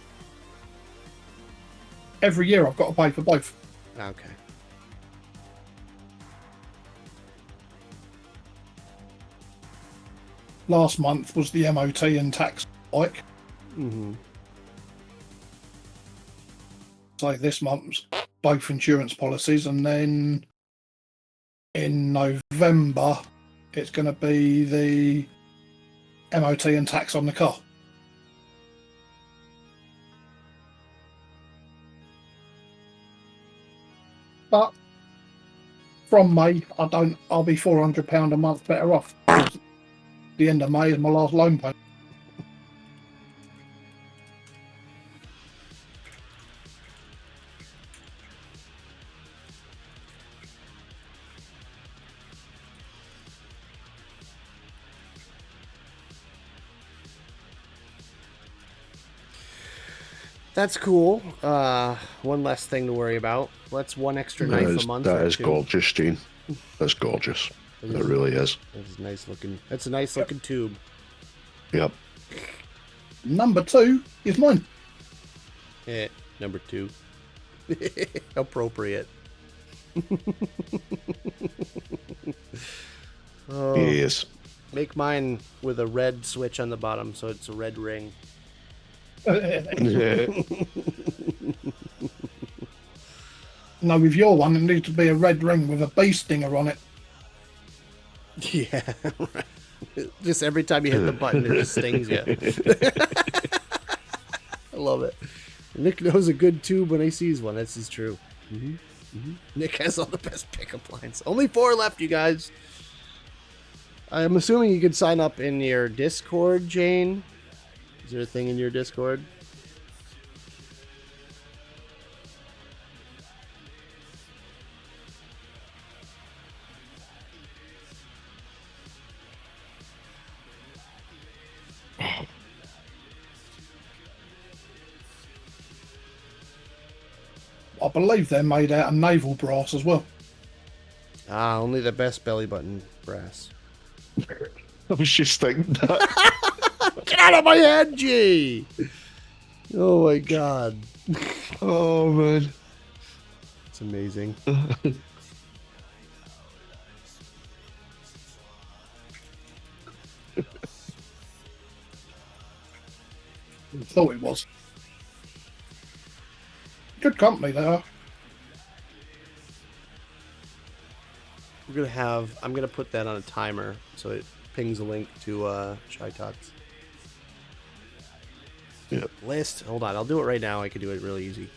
Every year, I've got to pay for both. Okay. Last month was the MOT and tax bike. Mm-hmm. So this month's both insurance policies, and then in November it's going to be the MOT and tax on the car. But from May, I'll be £400 a month better off. The end of May is my last loan payment. That's cool. One less thing to worry about. That's one extra knife a month. That or is two. gorgeous, Gene. That's gorgeous. It really is. That's nice looking. That's a nice looking tube. Yep. Number 2 is mine. Number 2. Appropriate. Oh, Yes. make mine with a red switch on the bottom, so it's a red ring. No, with your one, it needs to be a red ring with a bee stinger on it. Yeah, right. Just every time you hit the button, it just stings you. I love it. Nick knows a good tube when he sees one. This is true. Nick has all the best pickup lines. Only 4 left, you guys. I'm assuming you can sign up in your Discord, Jane. Is there a thing in your Discord? I believe they're made out of naval brass as well. Ah, only the best belly button brass. I was just thinking that. Get out of my head, G! Oh my god. Oh, man. It's amazing. Thought it was. Good company they are. I'm gonna put that on a timer so it pings a link to Shy Tots. Yep. List. Hold on, I'll do it right now. I can do it really easy.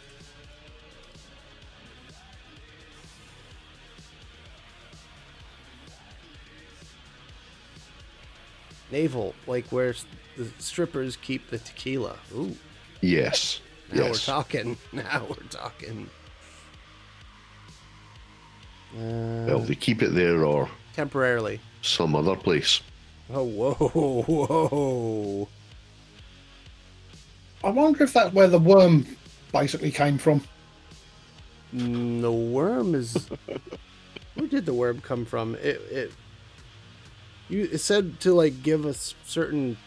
Naval, like where the strippers keep the tequila. Ooh, Yes. now Yes. we're talking. Now we're talking. Well, they keep it there or Temporarily. some other place. Oh, whoa, whoa. I wonder if that's where the worm basically came from. The worm is. Where did the worm come from? It said to like give a certain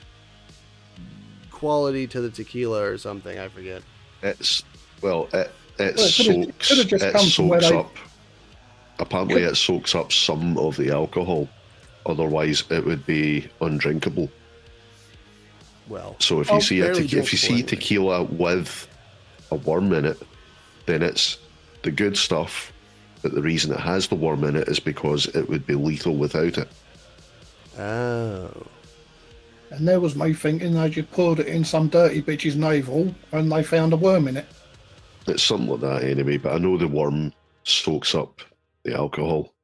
quality to the tequila or something. I forget. It could've soaks. just It come from where soaks they- up. Apparently, it soaks up some of the alcohol. Otherwise, it would be undrinkable. Well, So if you see barely if you see drinkable, tequila with a worm in it, then it's the good stuff. But the reason it has the worm in it is because it would be lethal without it. oh, And there was me thinking they just poured it in some dirty bitch's navel and they found a worm in it. It's something like that anyway. But I know the worm soaks up the alcohol.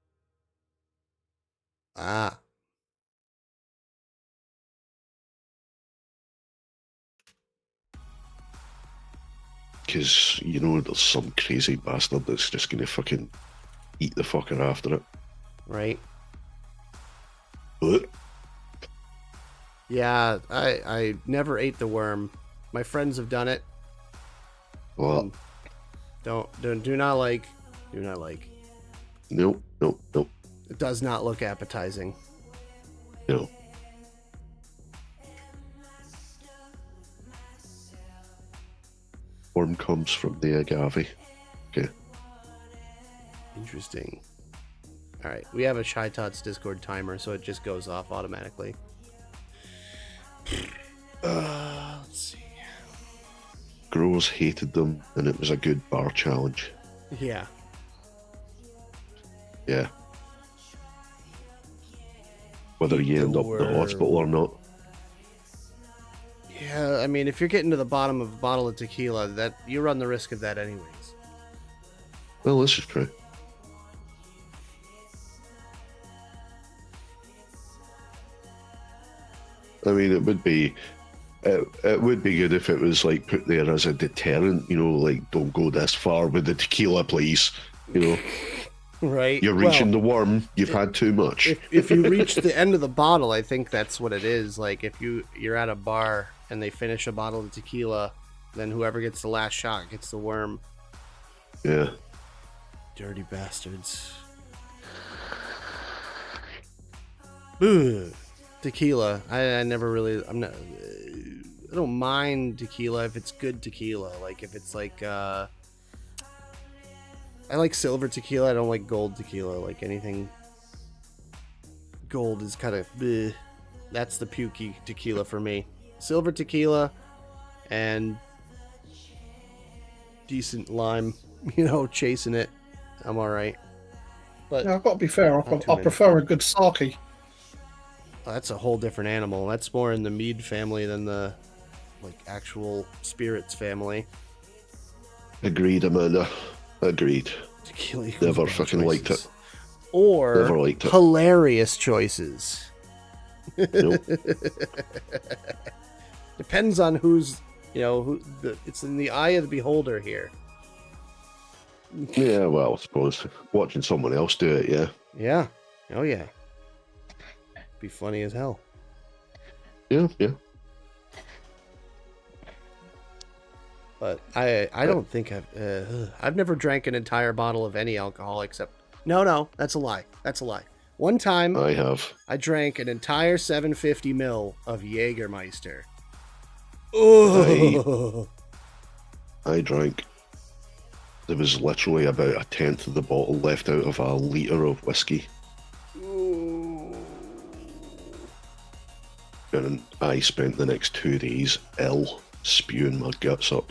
ah. Because, you know, there's some crazy bastard that's just going to fucking eat the fucker after it. Right. But Yeah, I never ate the worm. My friends have done it. well, Do not like. nope. It does not look appetizing. No. Worm comes from the agave. Okay. Interesting. All right, we have a Shy Tots Discord timer, so it just goes off automatically. Let's see. Growers hated them, and it was a good bar challenge. Yeah. Yeah. Whether you end up in the hospital or not. Yeah, I mean, if you're getting to the bottom of a bottle of tequila, that you run the risk of that anyways. Well, this is true. I mean, it would be good if it was like put there as a deterrent, you know, like don't go this far with the tequila, please. You know, Right. you're reaching the worm, you've had too much. If you reach the end of the bottle, I think that's what it is. Like if you're at a bar and they finish a bottle of tequila, then whoever gets the last shot gets the worm. Yeah. Dirty bastards. Ugh. Tequila. I never really. I don't mind tequila if it's good tequila. Like if it's like. I like silver tequila. I don't like gold tequila. Like anything. Gold is kind of. That's the pukey tequila for me. Silver tequila, and decent lime. Chasing it. I'm all right. But Yeah, I've got to be fair. Not too I many. prefer a good sake. that's a whole different animal. That's more in the mead family than the actual spirits family. Agreed, Amanda. Agreed. Tequila equals Never bad fucking liked choices. it. Or Never liked it. hilarious choices. Nope. Depends on who's, it's in the eye of the beholder here. Yeah, well, I suppose watching someone else do it, yeah. Yeah. Oh, yeah. Be funny as hell. Yeah, yeah. But I don't think I've never drank an entire bottle of any alcohol except... No, that's a lie. That's a lie. One time, I have. I drank an entire 750 ml of Jägermeister. Oh, I drank. There was literally about a tenth of the bottle left out of a litre of whiskey. And I spent the next 2 days ill, spewing my guts up.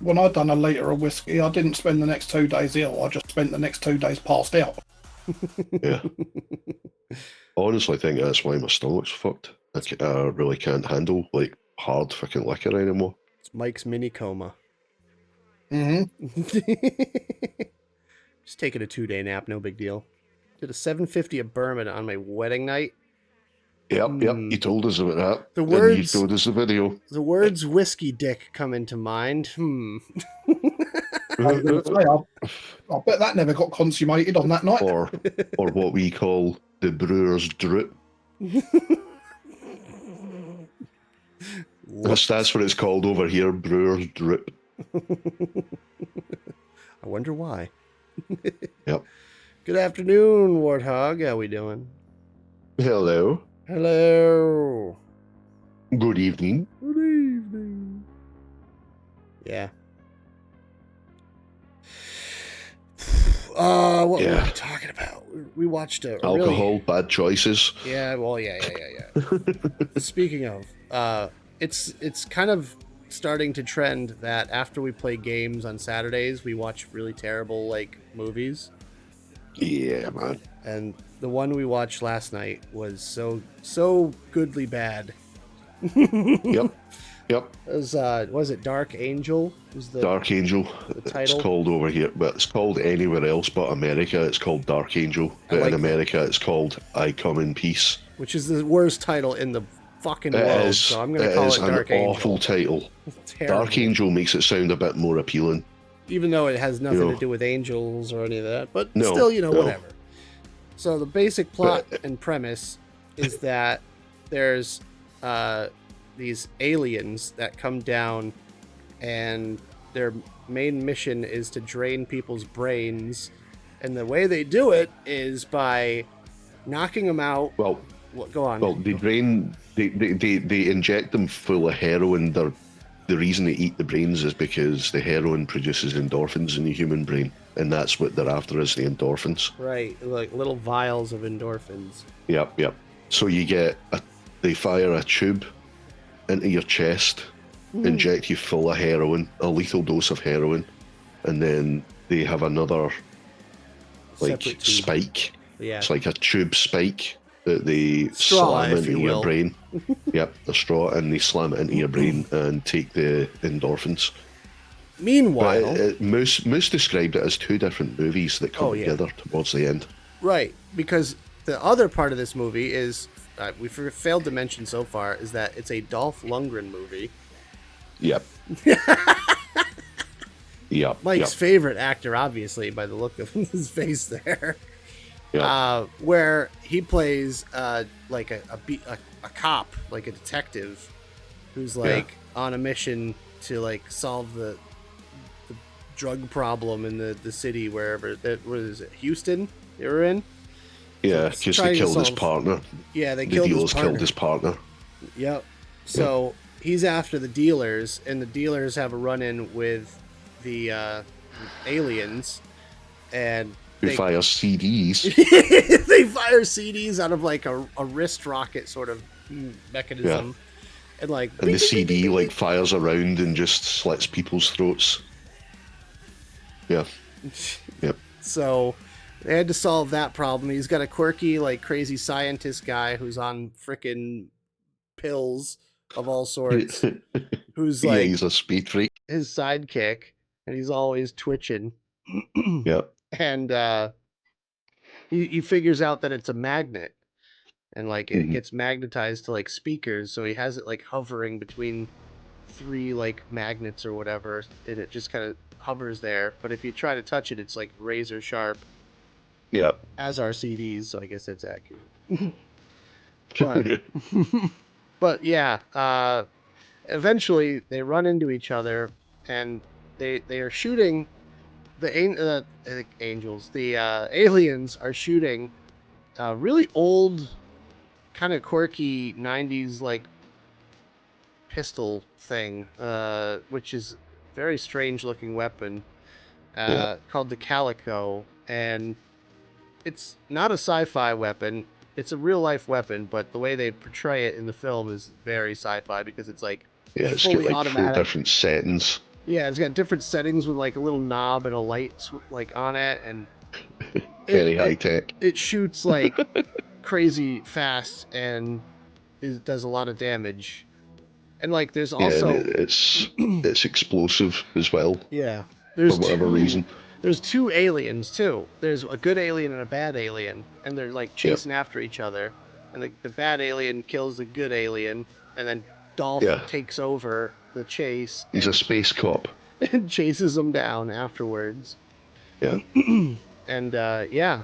When I done a litre of whiskey, I didn't spend the next 2 days ill. I just spent the next 2 days passed out. Yeah. Honestly, I think that's why my stomach's fucked. I really can't handle hard fucking liquor anymore. It's Mike's mini coma. Mm-hmm. Just taking a 2-day nap, no big deal. Did a 750 of bourbon on my wedding night. Yep, you told us about that. The And words- you showed us the video. The words whiskey dick come into mind. I was going to say, I bet that never got consummated on that night. or what we call the brewer's drip. That's what it's called over here, brewer's drip. I wonder why. Yep. Good afternoon, Warthog. How we doing? Hello. Hello. Good evening. Good evening. Yeah. What were we talking about? We watched a Alcohol, bad choices. Yeah, well, yeah. Speaking of, it's kind of starting to trend that after we play games on Saturdays, we watch really terrible movies. Yeah, man. And the one we watched last night was so goodly bad. Yep. It was it Dark Angel? Was the Dark Angel. title? It's called over here, but it's called anywhere else but America. It's called Dark Angel. But in America, it's called I Come in Peace. Which is the worst title in the fucking It world. is. So I'm going to call it Dark an Angel. awful title. Terrible. Dark Angel makes it sound a bit more appealing. Even though it has nothing You know. to do with angels or any of that, but No, still, no. whatever. So the basic plot and premise is that there's these aliens that come down, and their main mission is to drain people's brains, and the way they do it is by knocking them out. Well, Go on. Well, they inject them full of heroin. The reason they eat the brains is because the heroin produces endorphins in the human brain, and that's what they're after, is the endorphins. Right, like little vials of endorphins. Yep. So they fire a tube into your chest, inject you full of heroin, a lethal dose of heroin, and then they have another Separate tube. spike. Yeah. It's like a tube spike that they Straw, slam if into you your will. brain. Yep, a straw, and they slam it into your brain and take the endorphins. Meanwhile, But Moose described it as 2 different movies that come Oh, yeah. together towards the end. right, because the other part of this movie is, we failed to mention so far, is that it's a Dolph Lundgren movie. Yep. Yep. Mike's favorite actor, obviously, by the look of his face there. Yep. Where he plays like a cop, like a detective, who's like on a mission to like solve the drug problem in the city wherever that was it, Houston they were in. Yeah, it's because trying they to killed his solve- partner. Yeah, they The killed his dealers partner. killed his partner. Yep. So he's after the dealers, and the dealers have a run-in with the aliens, and Who fires CDs. they fire CDs out of like a wrist rocket sort of mechanism, and like And the CD like fires around and just slits people's throats. Yeah. Yep. So they had to solve that problem. He's got a quirky, like crazy scientist guy who's on frickin' pills of all sorts, who's Yeah, like he's a speed freak. his sidekick, and he's always twitching. Yeah. And he figures out that it's a magnet, and like it gets magnetized to like speakers, so he has it like hovering between three like magnets or whatever, and it just kind of hovers there. But if you try to touch it, it's like razor sharp, Yeah. as are CDs, so I guess that's accurate. but but yeah, eventually they run into each other, and they are shooting angels. The aliens are shooting a really old, kind of quirky '90s like pistol thing, which is very strange looking weapon, called the Calico, and it's not a sci-fi weapon. It's a real life weapon, but the way they portray it in the film is very sci-fi because it's like Yeah, it's got fully like 4 automatic. different settings. Yeah, it's got different settings with like a little knob and a light like on it, and Very high tech. it shoots like crazy fast and it does a lot of damage. And like there's Yeah, also and it's explosive as well yeah, for there's whatever reason. There's two aliens too. There's a good alien and a bad alien, and they're like chasing after each other. And the bad alien kills the good alien, and then Dolph Yeah. takes over the chase He's a space cop. and chases them down afterwards. Yeah. And yeah,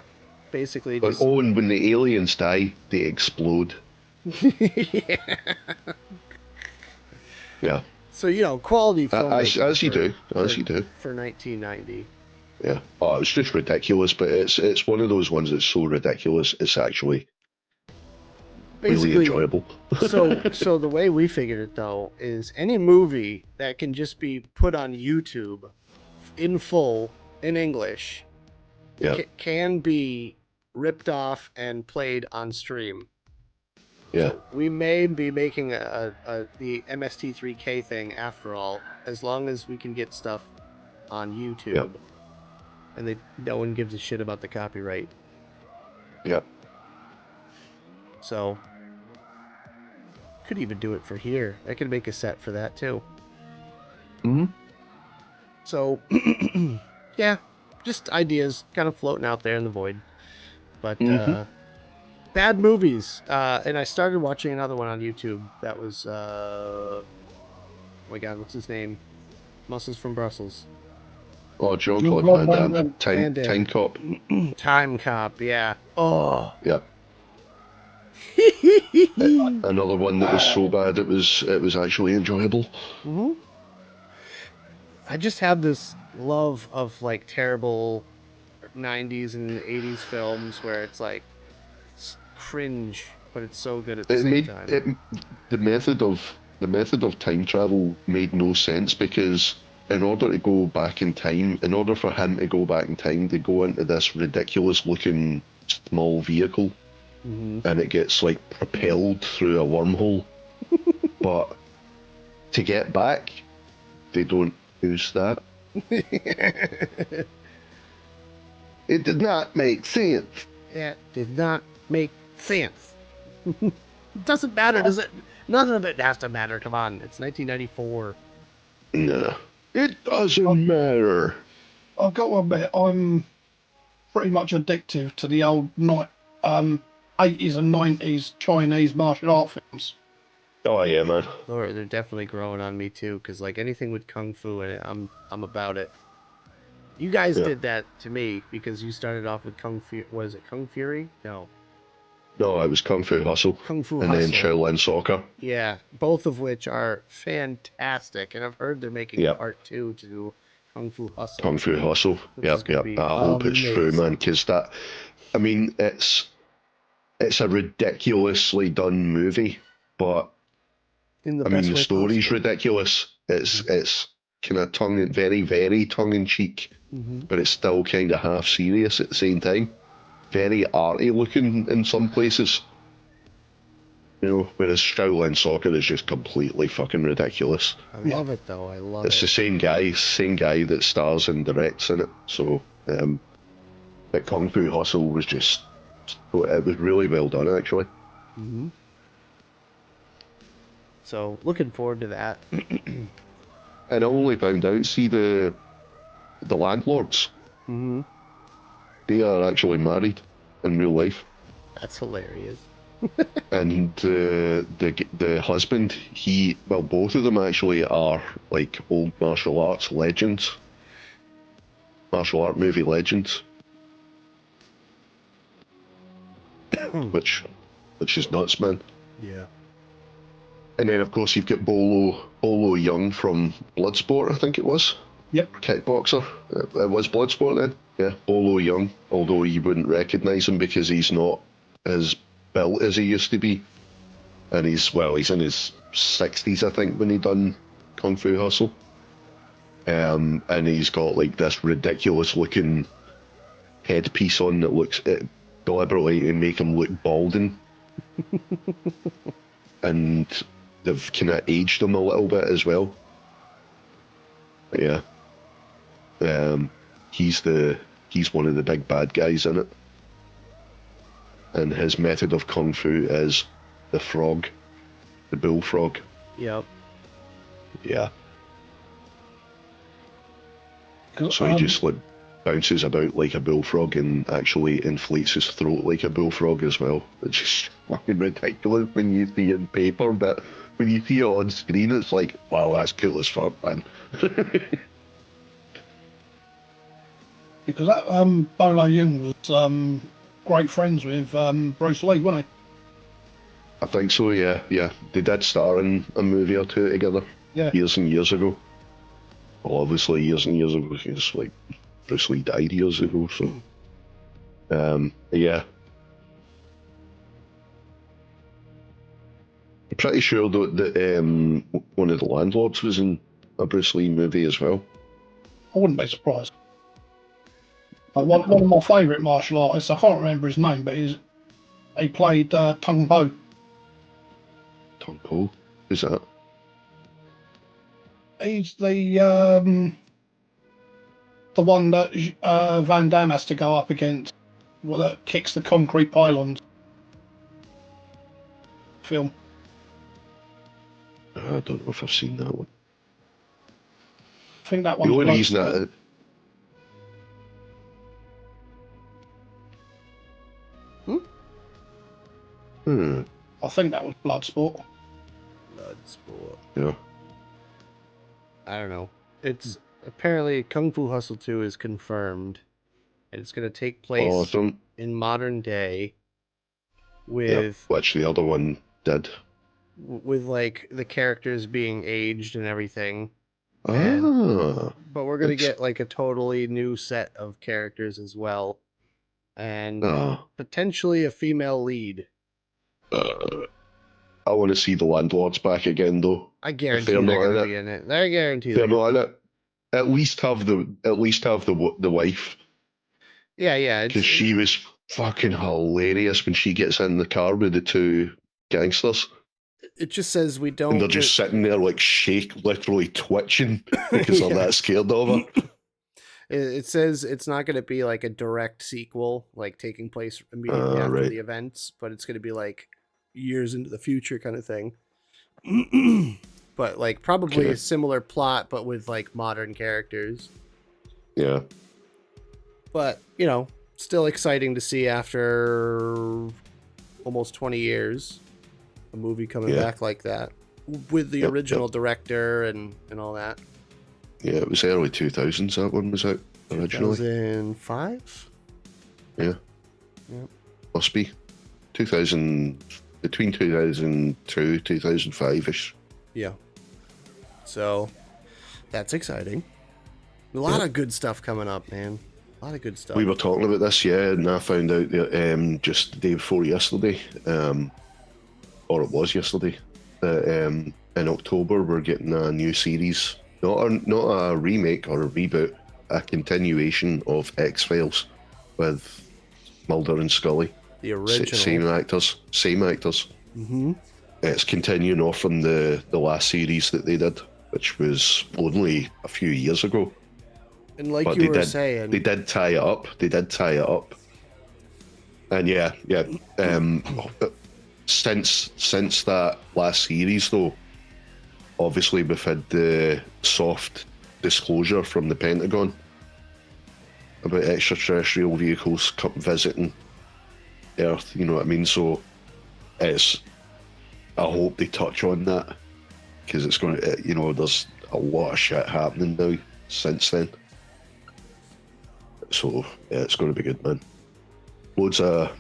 basically But just and when the aliens die, they explode. yeah. Yeah. So quality film. As you do. As you do. For 1990. Yeah. Oh, it's just ridiculous, but it's one of those ones that's so ridiculous it's actually really Basically, enjoyable. so the way we figured it though is any movie that can just be put on YouTube in full in English Yeah. can be ripped off and played on stream. Yeah. So we may be making the MST3K thing after all, as long as we can get stuff on YouTube. Yeah. And no one gives a shit about the copyright. Yeah. So could even do it for here. I could make a set for that too. Hmm. So yeah, just ideas kind of floating out there in the void. But bad movies. And I started watching another one on YouTube that was oh my god, what's his name? Muscles from Brussels. Oh, John Jean-Claude Claude Van Van Damme. Van Damme. Time Cop. Time Cop, yeah. Oh. Yeah. Another one that was so bad it was actually enjoyable. Mm-hmm. I just have this love of like terrible 90s and 80s films where it's like it's cringe, but it's so good at the It same made time. it the method of time travel made no sense because in order to go back in time, in order for him to go back in time, they go into this ridiculous looking small vehicle and it gets like propelled through a wormhole. But to get back, they don't use that. It did not make sense. That did not make sense. It doesn't matter, does it? None of it has to matter. Come on, it's 1994. No, it doesn't matter. I've got to admit, I'm pretty much addicted to the old 80s and 90s Chinese martial art films. Oh yeah, man. They're definitely growing on me too, because like anything with kung fu in it, I'm about it. You guys Yeah. did that to me because you started off with Kung Fury. Was it Kung Fury? No. No, it was Kung Fu Hustle. Kung Fu and then Hustle. Shaolin Soccer. Yeah, both of which are fantastic, and I've heard they're making Yep. part 2 to Kung Fu Hustle. Kung Fu Hustle. Which is Yep, gonna yep. be I hope it's true, amazing. man, because that, I mean, it's a ridiculously done movie, but In the I mean, best the way story's possible. ridiculous. It's kind of very, very tongue in cheek, but it's still kind of half serious at the same time. Very arty looking in some places. You know, whereas Shaolin Soccer is just completely fucking ridiculous. I Yeah. love it though. I love It's the it. same guy that stars and directs in it. So, but Kung Fu Hustle was just, it was really well done actually. Hmm. So looking forward to that. And I only found out, see the landlords, Hmm. they are actually married in real life. That's hilarious. And the husband, both of them actually are like old martial arts legends, martial art movie legends, which is nuts, man. Yeah. And then of course you've got Bolo Young from Bloodsport, I think it was. Yep. Kickboxer. It was Bloodsport then. Yeah, Bolo Young. Although you wouldn't recognise him because he's not as built as he used to be. And he's in his 60s, I think, when he done Kung Fu Hustle. And he's got like this ridiculous looking headpiece on that looks deliberately to make him look balding. And they've kind of aged him a little bit as well. But yeah. He's one of the big bad guys in it. And his method of kung fu is the frog, the bullfrog. Yep. Yeah. So he just like bounces about like a bullfrog and actually inflates his throat like a bullfrog as well. It's just fucking ridiculous when you see it in paper, but when you see it on screen, it's like, wow, that's cool as fuck, man. Because that Bolo Young was great friends with Bruce Lee, wasn't I think so, yeah. They did star in a movie or two together he? Yeah. years and years ago. Well, obviously years and years ago, because like Bruce Lee died years ago, so yeah. I'm pretty sure though that one of the landlords was in a Bruce Lee movie as well. I wouldn't be surprised. One of my favourite martial artists, I can't remember his name, but he played Tung Po. Tom Poe, who's that? He's the one that Van Damme has to go up against, well, that kicks the concrete pylons. Film. I don't know if I've seen that one. I think that The one's only reason Bloodsport. I think that was Bloodsport. Bloodsport. Yeah. I don't know. It's apparently Kung Fu Hustle 2 is confirmed, and it's going to take place Awesome. in modern day Yeah. with Which the other one did. like the characters being aged and everything. Ah. But we're going to It's- get like a totally new set of characters as well, and Ah. potentially a female lead. I want to see the landlords back again, though. I If guarantee they're they're not going in to it, be in it. They're guaranteed. they're not in it. At least have the wife, Yeah. because she was fucking hilarious when she gets in the car with the two gangsters, It just says we and don't. they're just sitting there like literally twitching because they're Yeah. that scared of her. It says it's not going to be like a direct sequel, like taking place immediately after Right. the events, but it's going to be like years into the future kind of thing. But like probably Okay. a similar plot, but with like modern characters. Yeah. But, you know, still exciting to see after almost 20 years a movie coming Yeah. back like that with the Yep, original director and all that. Yeah, it was early 2000s that one was out originally. 2005? Yeah. Yep. Must be. 2000, between 2002, 2005 ish. Yeah. So that's exciting. A lot of good stuff coming up, man. A lot of good stuff. We were talking about this, yeah, and I found out that just the day before yesterday, or it was yesterday, that in October we're getting a new series, not a remake or a reboot, a continuation of X-Files with Mulder and Scully. The original. Same actors. Mm-hmm. It's continuing off from the last series that they did, which was only a few years ago. And like But you were saying, they did tie it up. And yeah. Since that last series, though, obviously we've had the soft disclosure from the Pentagon about extraterrestrial vehicles visiting Earth. You know what I mean? So I hope they touch on that, because it's going to, there's a lot of shit happening now since then. So yeah, it's going to be good, man. Loads of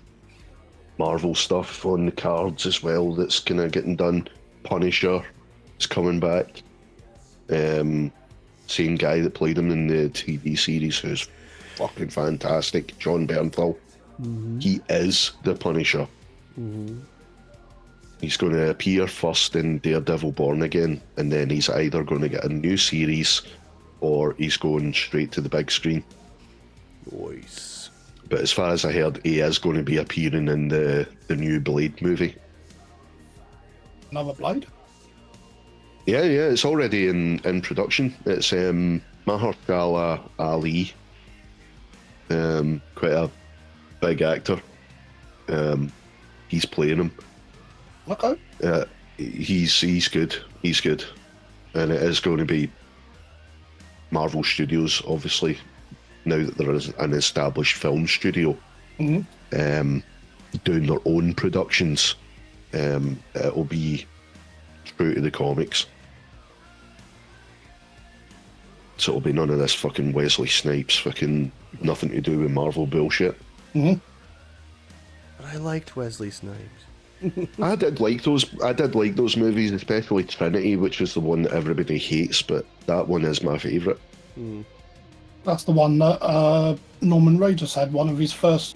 Marvel stuff on the cards as well that's kind of getting done. Punisher is coming back. Same guy that played him in the TV series, who's fucking fantastic, John Bernthal. Mm-hmm. He is the Punisher. Mm-hmm. He's going to appear first in Daredevil Born Again, and then he's either going to get a new series or he's going straight to the big screen. Nice. But as far as I heard, he is going to be appearing in the new Blade movie. Another Blade? Yeah, it's already in production. It's Mahershala Ali, quite a big actor. He's playing him. Okay. He's good. He's good, and it is going to be Marvel Studios, obviously. Now that there is an established film studio, doing their own productions, it'll be true to the comics. So it'll be none of this fucking Wesley Snipes, fucking nothing to do with Marvel bullshit. Mm-hmm. But I liked Wesley Snipes. I did like those movies, especially Trinity, which is the one that everybody hates, but that one is my favourite. That's the one that Norman Reedus had one of his first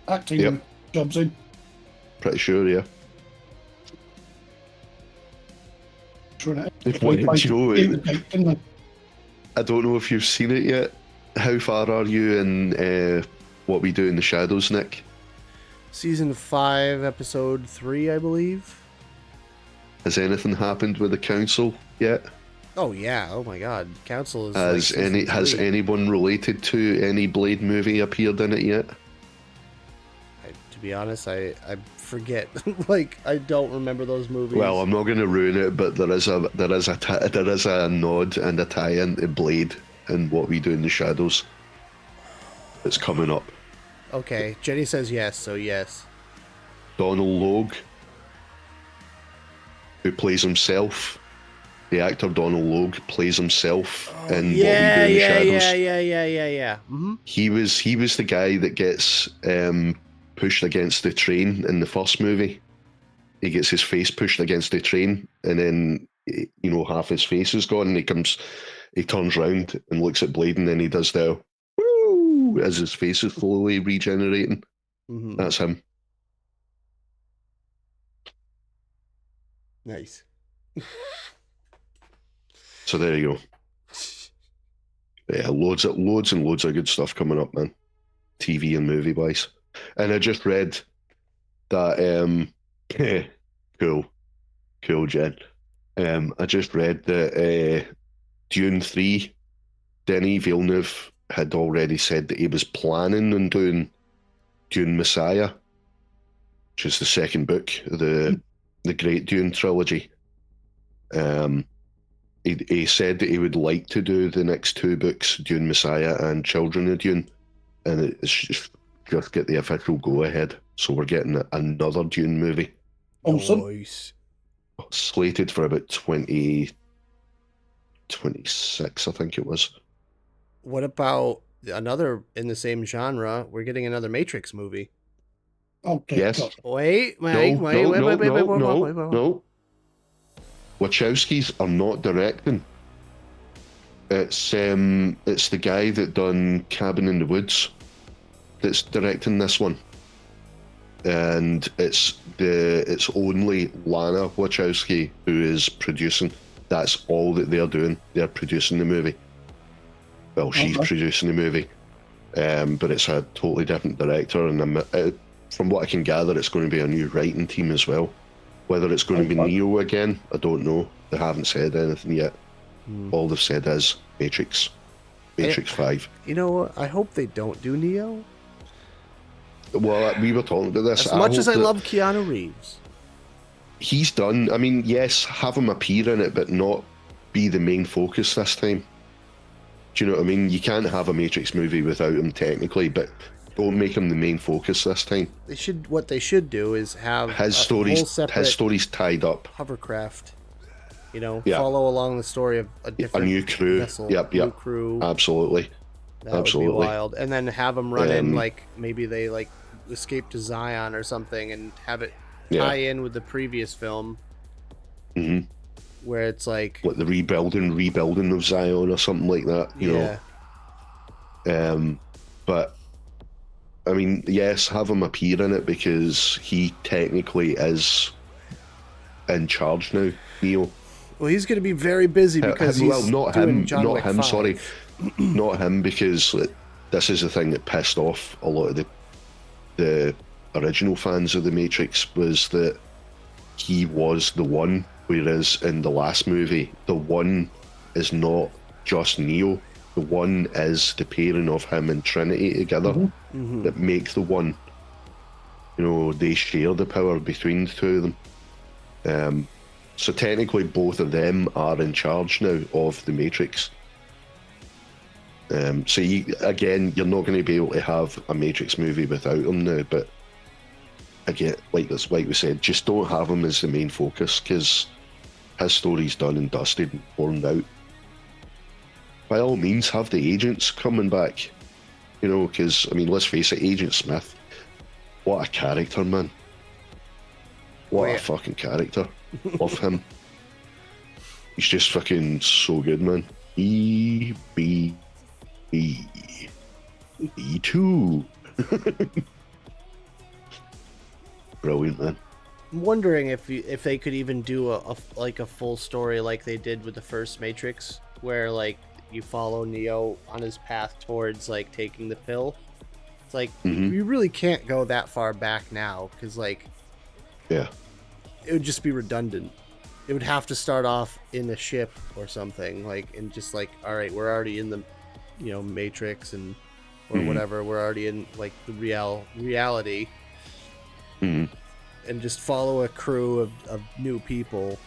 acting jobs in. Pretty sure, yeah. Trinity. I don't know if you've seen it yet. How far are you in What We Do in the Shadows, Nick? Season 5, episode 3, I believe. Has anything happened with the council yet? Oh yeah! Oh my God! Council is. Has anyone related to any Blade movie appeared in it yet? To be honest, I forget. Like, I don't remember those movies. Well, I'm not going to ruin it, but there is a nod and a tie-in to Blade and What We Do in the Shadows. It's coming up. Okay, Jenny says yes, so yes. Donald Logue, who plays himself. The actor Donald Logue plays himself in What We Do in the Shadows. Yeah. Mm-hmm. He was the guy that gets pushed against the train in the first movie. He gets his face pushed against the train, and then half his face is gone. And he turns around and looks at Blade, and then he does the woo as his face is slowly regenerating. Mm-hmm. That's him. Nice. So there you go. Yeah, loads and loads of good stuff coming up, man. TV and movie wise. And I just read that cool, Jen. I just read that Dune 3, Denis Villeneuve had already said that he was planning on doing Dune Messiah, which is the second book of the Great Dune trilogy. He said that he would like to do the next two books, Dune Messiah and Children of Dune, and it's just get the official go-ahead. So we're getting another Dune movie. Awesome. Nice. Slated for about 2026, I think it was. What about another in the same genre? We're getting another Matrix movie. Oh dear Yes. God. Wait, No, Mike, no, wait, no, wait, no, wait, wait, wait, no, wait, wait. no. Wachowskis are not directing. It's the guy that done Cabin in the Woods that's directing this one, and it's only Lana Wachowski who is producing. That's all that they're doing. They're producing the movie. Well, she's Okay. producing the movie, but it's a totally different director, and from what I can gather, it's going to be a new writing team as well. Whether it's going to be Okay. Neo again, I don't know. They haven't said anything yet. Hmm. All they've said is Matrix 5. You know what? I hope they don't do Neo. Well, we were talking about this. As much as I hope that love Keanu Reeves. he's done. I mean, yes, have him appear in it, but not be the main focus this time. Do you know what I mean? You can't have a Matrix movie without him technically, but don't make him the main focus this time. What they should do is have His a whole stories, separate tied up. hovercraft. You know, Yeah. follow along the story of a A different new crew. vessel, Yep, new yep. crew. Absolutely. That absolutely. would be wild. And then have them run in, Um, like, maybe they, like, escape to Zion or something and have it Yeah. tie in with the previous film hmm where it's like... Like the rebuilding of Zion or something like that. You yeah. know. But I mean, yes, have him appear in it because he technically is in charge now, Neo. Well, he's going to be very busy because well, he's not doing him, John not Wick him. 5. Sorry, not him, because this is the thing that pissed off a lot of the original fans of the Matrix, was that he was the one, whereas in the last movie, the one is not just Neo. The one is the pairing of him and Trinity together Mm-hmm. that make the one. You know, they share the power between the two of them. So technically, both of them are in charge now of the Matrix. So you're not going to be able to have a Matrix movie without him now. But again, like we said, just don't have him as the main focus, because his story's done and dusted and worn out. By all means, have the agents coming back. You know, because I mean, let's face it, Agent Smith, what a character, man. What a fucking character. Love him. He's just fucking so good, man. E2. Brilliant, man. I'm wondering if they could even do a full story like they did with the first Matrix, where like you follow Neo on his path towards like taking the pill. It's like you really can't go that far back now, because like Yeah. it would just be redundant. It would have to start off in a ship or something, like, and just like, all right, we're already in the, you know, Matrix or whatever. We're already in like the reality, and just follow a crew of new people.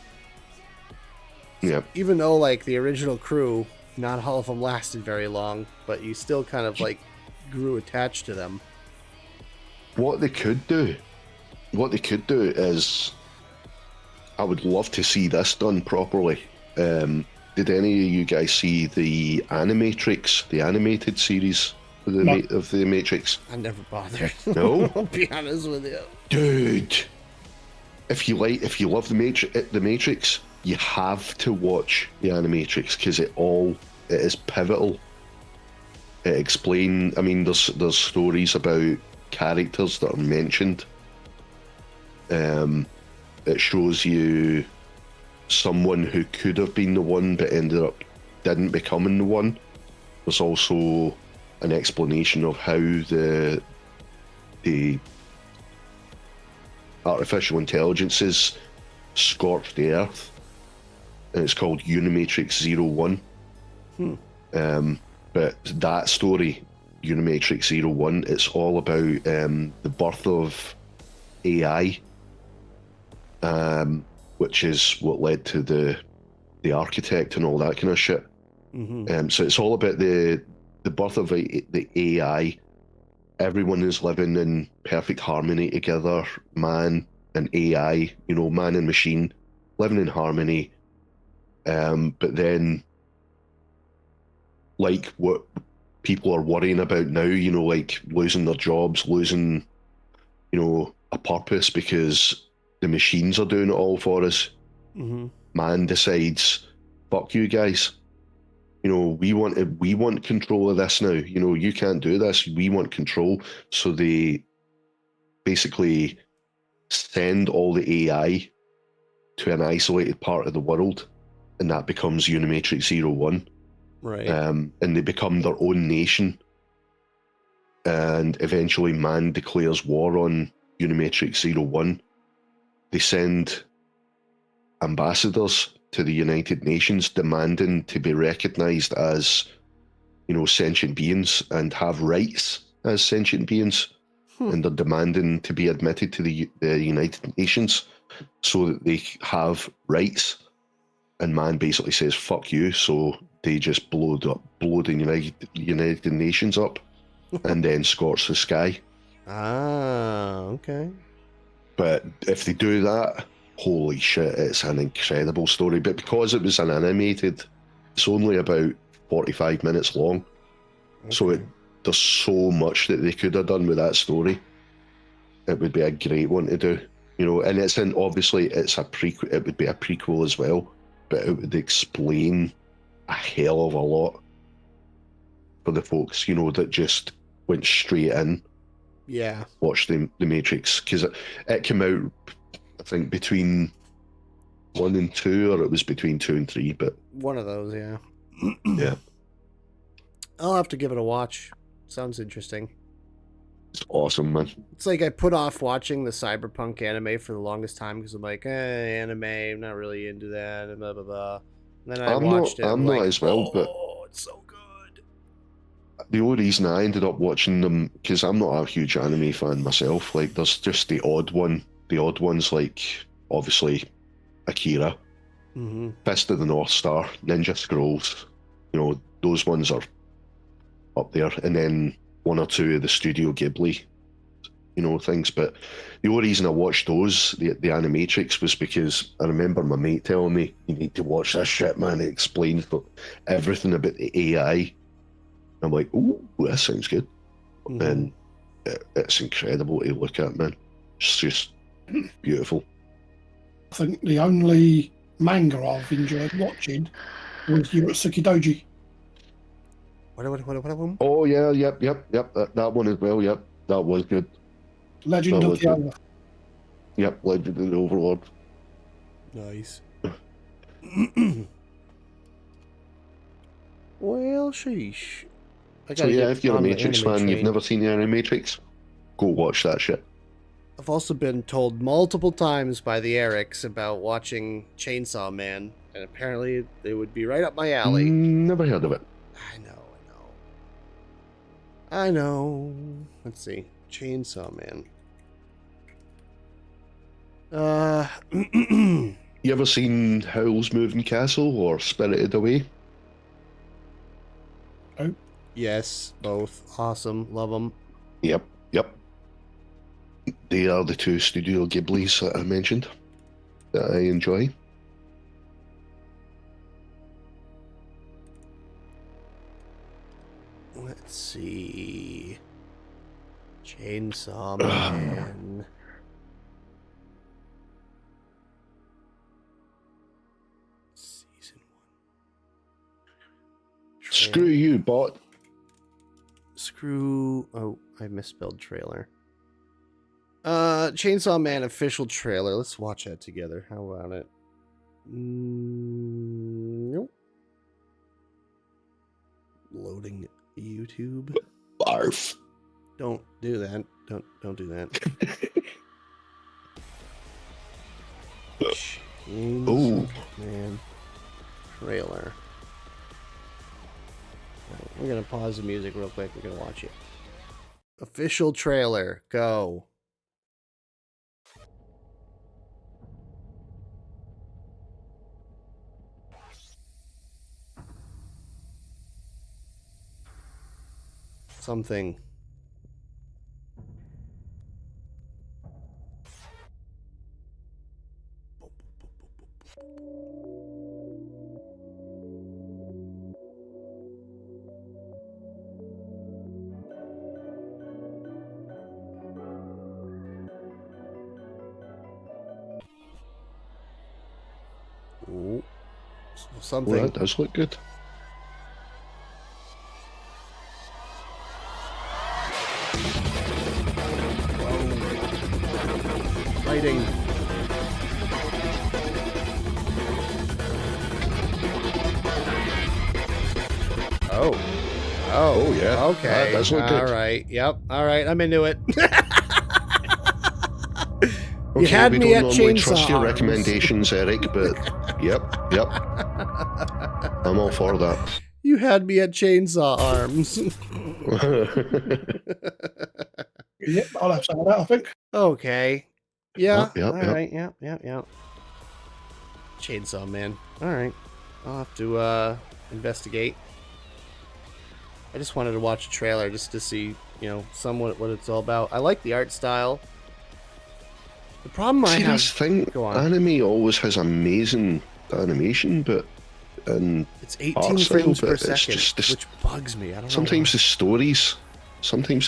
Yeah. Even though like the original crew, not all of them lasted very long, but you still kind of like grew attached to them. What they could do is, I would love to see this done properly. Did any of you guys see the Animatrix, the animated series of the Matrix? I never bothered. No? I'll be honest with you. Dude, if you love the Matrix, you have to watch the Animatrix, because it is pivotal. I mean, there's stories about characters that are mentioned. It shows you someone who could have been the one but ended up didn't becoming the one. There's also an explanation of how the artificial intelligences scorched the earth, and it's called Unimatrix 01. But that story, Unimatrix 01, it's all about the birth of AI, which is what led to the architect and all that kind of shit. So it's all about the birth of the AI. Everyone is living in perfect harmony together, man and AI, you know, man and machine, living in harmony. But then, like what people are worrying about now, you know, like losing their jobs, losing a purpose because the machines are doing it all for us. Mm-hmm. Man decides, fuck you guys. We want control of this now. You can't do this. We want control. So they basically send all the AI to an isolated part of the world, and that becomes Unimatrix 01. Right. And they become their own nation. And eventually, man declares war on Unimatrix 01. They send ambassadors to the United Nations demanding to be recognized as, sentient beings and have rights as sentient beings. And they're demanding to be admitted to the United Nations so that they have rights. And man basically says, fuck you. So they just blow the United Nations up and then scorch the sky. Ah, okay. But if they do that, holy shit, it's an incredible story. But because it was an animated, it's only about 45 minutes long. So Okay. there's so much that they could have done with that story. It would be a great one to do. And obviously it's a prequel. It would be a prequel as well, but it would explain a hell of a lot for the folks, that just went straight in, Yeah. watched the Matrix, because it came out, I think, between 1 and 2, or it was between 2 and 3, but One of those, yeah. yeah, I'll have to give it a watch. Sounds interesting. it's awesome, man. It's like I put off watching the cyberpunk anime for the longest time because I'm like, anime, I'm not really into that, and blah blah blah. And then I watched it. I'm not like, as well, but oh, it's so good. the only reason I ended up watching them, because I'm not a huge anime fan myself, like there's just the odd ones like obviously Akira, Mm-hmm. Fist of the North Star, Ninja Scrolls, those ones are up there, and then one or two of the Studio Ghibli, things. But the only reason I watched those, the Animatrix, was because I remember my mate telling me, you need to watch this shit, man. It explains everything about the AI. I'm like, ooh, that sounds good. Mm-hmm. And it's incredible to look at, man. It's just beautiful. I think the only manga I've enjoyed watching was Yurotsuki Doji. What? Oh yeah, yep. That one as well. Yep, that was good. Legend That of was the good. Overlord. Yep, Legend of the Overlord. Nice. Well, sheesh. I So gotta yeah, get if you're a on the Matrix anime fan, you've train. never seen the Animatrix, go watch that shit. I've also been told multiple times by the Erics about watching Chainsaw Man, and apparently it would be right up my alley. Never heard of it. I know. Let's see. Chainsaw Man. You ever seen Howl's Moving Castle or Spirited Away? Oh, Yes, both. Awesome. Love them. Yep. They are the two Studio Ghiblis that I mentioned that I enjoy. Let's see. Chainsaw Man. Season 1. Screw you, bot. Oh, I misspelled trailer. Chainsaw Man official trailer. Let's watch that together. How about it? Nope. Loading YouTube. Barf. Don't do that. Don't do that. Oh. Chainsaw Man trailer. We're gonna pause the music real quick. We're gonna watch it. Official trailer. Go. Something. something. Well, that does look good. Lighting. Oh. Oh, yeah. Okay. That does look good. All right. Yep. All right. I'm into it. You Okay, had we me don't at normally chainsaw trust your arms. recommendations, Eric, but yep. I'm all for that. You had me at chainsaw arms. Yep, I'll have some of that, I think. Okay. Yeah. Yep. All right. Yep. Chainsaw Man. All right. I'll have to investigate. I just wanted to watch a trailer just to see, somewhat what it's all about. I like the art style. The problem I See, have. that's the thing. Go on. Anime always has amazing animation, but It's art 18 style, frames per but it's second, just this- which bugs me. I don't know. sometimes the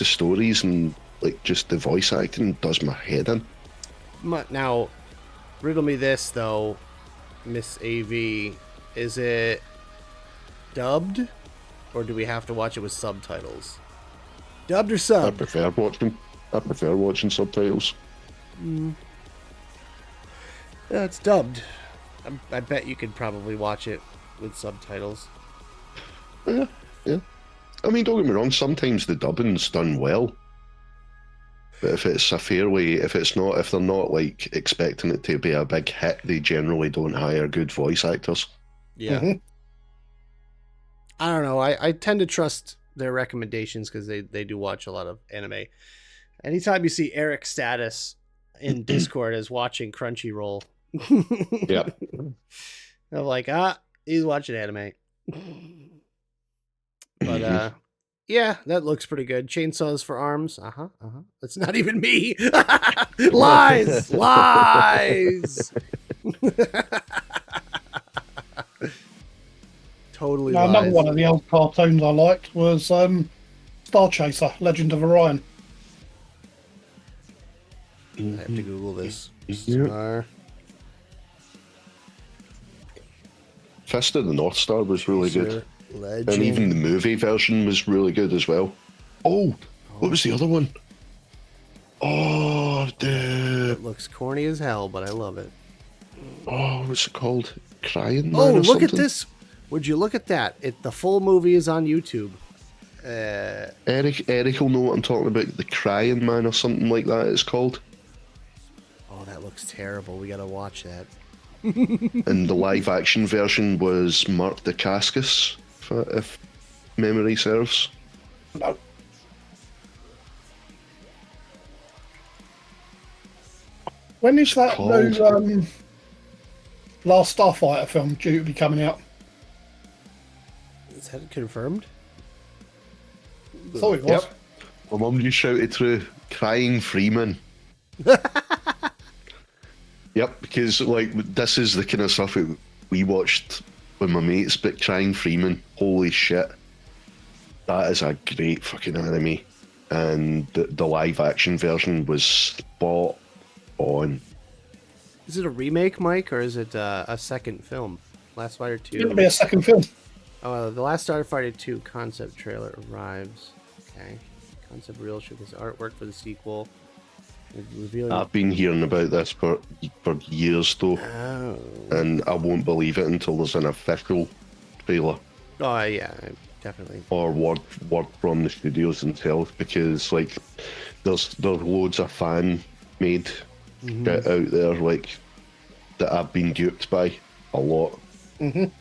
stories and like just the voice acting does my head in. Now, riddle me this though, Miss AV. Is it dubbed, or do we have to watch it with subtitles? Dubbed or I subbed? prefer watching subtitles. Yeah, it's dubbed. I bet you could probably watch it with subtitles. Yeah. I mean, don't get me wrong. Sometimes the dubbing's done well, but if it's if they're not like expecting it to be a big hit, they generally don't hire good voice actors. Yeah. Mhm. I don't know. I tend to trust their recommendations because they do watch a lot of anime. Anytime you see Eric's status in Discord as watching Crunchyroll, Yep. I'm like, he's watching anime. But yeah, that looks pretty good. Chainsaws for arms. That's not even me. Lies. Totally Now, lies. another one of the old cartoons I liked was Star Chaser, Legend of Orion. I have to Google this. Yeah. Star Fist of the North Star was really good, Chaser Legend. and even the movie version was really good as well. Oh, what was the other one? Oh, It looks corny as hell, but I love it. what's it called? Crying Man Oh, or look something? at this! Would you look at that? The full movie is on YouTube. Eric will know what I'm talking about. The Crying Man or something like that it's called. Oh, that looks terrible. We gotta watch that. And the live action version was Mark Dacascos, if memory serves. No. When is that Called? new Last Starfighter film due to be coming out? Is that confirmed? I thought it was. Yep. My mum just shouted through, Crying Freeman. Yep, because like this is the kind of stuff that we watched with my mates, but Crying Freeman, holy shit. That is a great fucking anime. And the live action version was spot on. Is it a remake, Mike, or is it a second film? Last Fighter 2. It'll be a second film. Oh, the Last Starfighter 2 concept trailer arrives. Okay. Concept reel shows his artwork for the sequel. Revealing. I've been hearing about this for years though, Oh. and I won't believe it until there's an official trailer Oh, yeah, definitely. or word from the studios themselves, because like there's loads of fan made shit out there like that I've been duped by a lot. And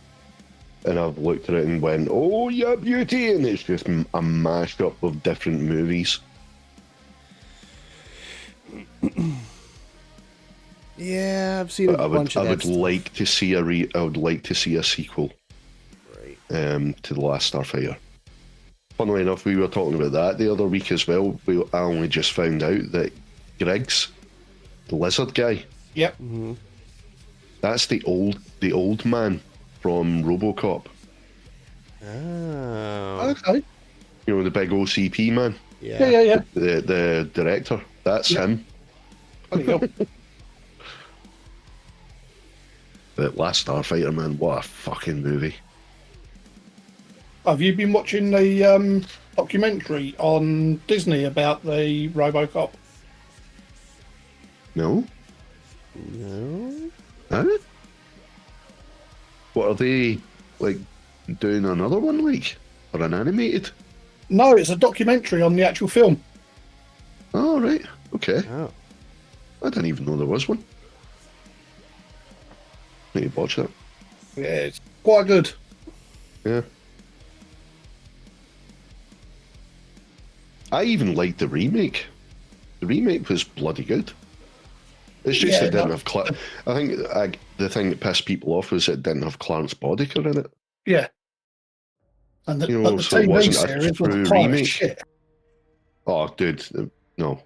I've looked at it and went, oh yeah, beauty, and it's just a mashup of different movies. Yeah, I've seen a But bunch of I that would stuff. like to see a sequel Right. to The Last Starfighter. Funnily enough, we were talking about that the other week as well. I only just found out that Griggs, the lizard guy, Yep. that's the old man from RoboCop. Oh. Okay. You know, the big OCP man, Yeah. the director. That's Yeah. him. There you go. But Last Starfighter, man, what a fucking movie. Have you been watching the documentary on Disney about the RoboCop? No? No. Huh? What are they, like, doing another one, like? Or an animated? No, it's a documentary on the actual film. Oh, right. Okay. Oh. I didn't even know there was one. Need to watch that. Yeah, it's quite good. Yeah. I even liked the remake. The remake was bloody good. It's just Yeah, it didn't no. have. I think the thing that pissed people off was it didn't have Clarence Boddicker in it. Yeah. And You but know, the so it TV wasn't a series was a true pile of remake. shit. Oh, dude, no.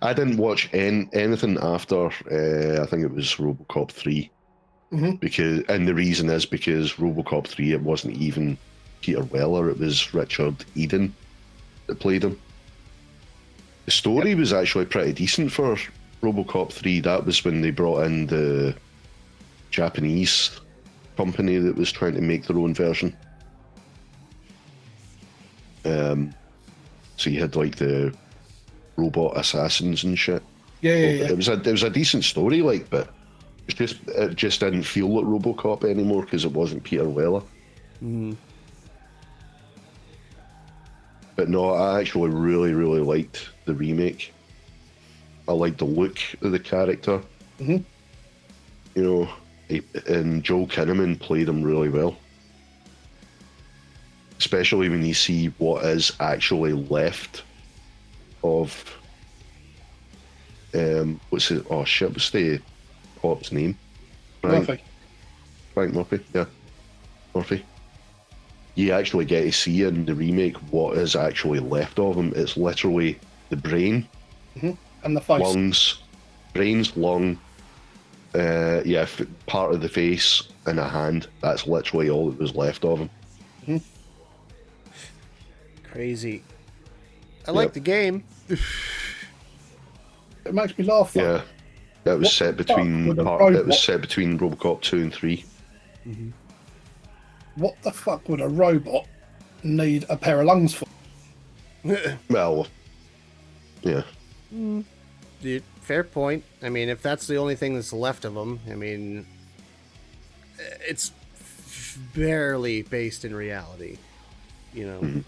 I didn't watch anything after. I think it was RoboCop 3 Mhm. and the reason is because RoboCop 3 it wasn't even Peter Weller. It was Richard Eden that played him. The story was actually pretty decent for RoboCop 3. That was when they brought in the Japanese company that was trying to make their own version. So you had like the robot assassins and shit. Yeah, yeah, yeah. It was a decent story, like, but it just didn't feel like RoboCop anymore because it wasn't Peter Weller. Mm. But no, I actually really, really liked the remake. I liked the look of the character. Mhm. You know, and Joel Kinnaman played him really well. Especially when you see what is actually left of what's it? Oh shit! What's the cop's name? Murphy. Frank Murphy. Yeah, Murphy. You actually get to see in the remake what is actually left of him. It's literally the brain, And the face. lungs, brains, lung, part of the face and a hand. That's literally all that was left of him. Crazy. I like the game. It makes me laugh. Though. Yeah, that was What set the fuck between would a it robot- was set between RoboCop 2 and 3. What the fuck would a robot need a pair of lungs for? Well, yeah. Dude, fair point. I mean, if that's the only thing that's left of him, I mean, it's barely based in reality. You know,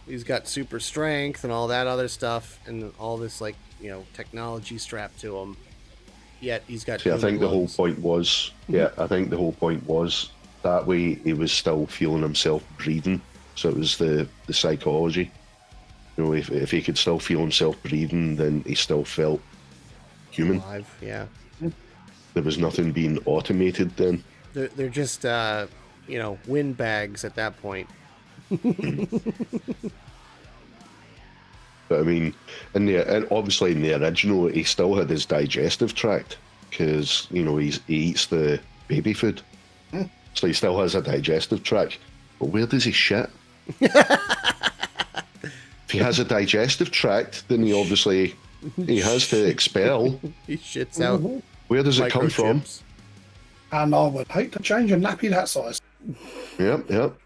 he's got super strength and all that other stuff, and all this like technology strapped to him. Yet he's got. See, I think the whole lungs. point was, I think the whole point was that way he was still feeling himself breathing. So it was the psychology. You know, if he could still feel himself breathing, then he still felt human. Alive, yeah. There was nothing being automated then. They're just wind bags at that point. But I mean, and obviously in the original, he still had his digestive tract because he eats the baby food, so he still has a digestive tract. But where does he shit? If he has a digestive tract, then he has to expel. He shits out. Where does it come from? microchips. And I would hate to change a nappy that size. Yep.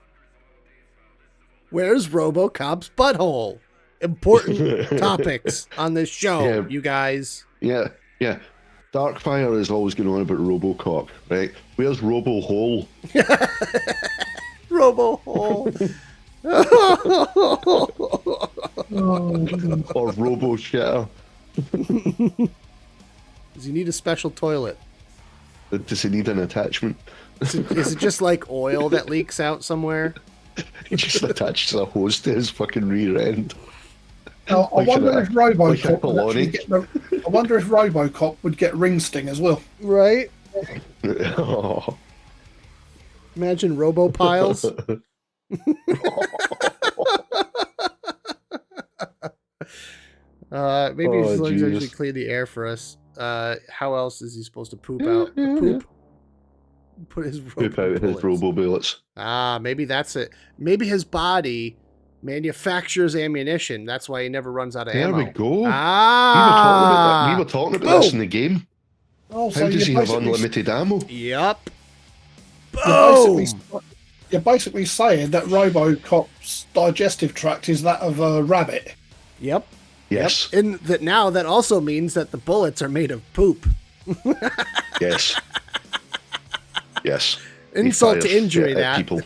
Where's RoboCop's butthole? Important topics on this show, Yeah. you guys. Yeah. Darkfire is always going on about RoboCop, right? Where's RoboHole? RoboHole. Or RoboShitter? Does he need a special toilet? Does he need an attachment? Is it just like oil that leaks out somewhere? He just attaches a hose to his fucking rear end. Now, I Like wonder a- if RoboCop would baloney. actually get I wonder if RoboCop would get ring sting as well. Right? Oh. Imagine RoboPiles. Maybe Oh, as long as he Jesus. actually clear the air for us. How else is he supposed to poop out? Poop? Put his Poop out his bullets. robo bullets. Maybe that's it. Maybe his body manufactures ammunition. That's why he never runs out of There ammo. we go. Ah, We were talking about this boom. in the game. Oh, How does he have basically- unlimited ammo? Yup. You're Boom. you're basically saying that RoboCop's digestive tract is that of a rabbit. Yep. Yes. Yep. And that now that also means that the bullets are made of poop. Yes. Yes. He Insult to fires injury, shit at that. people.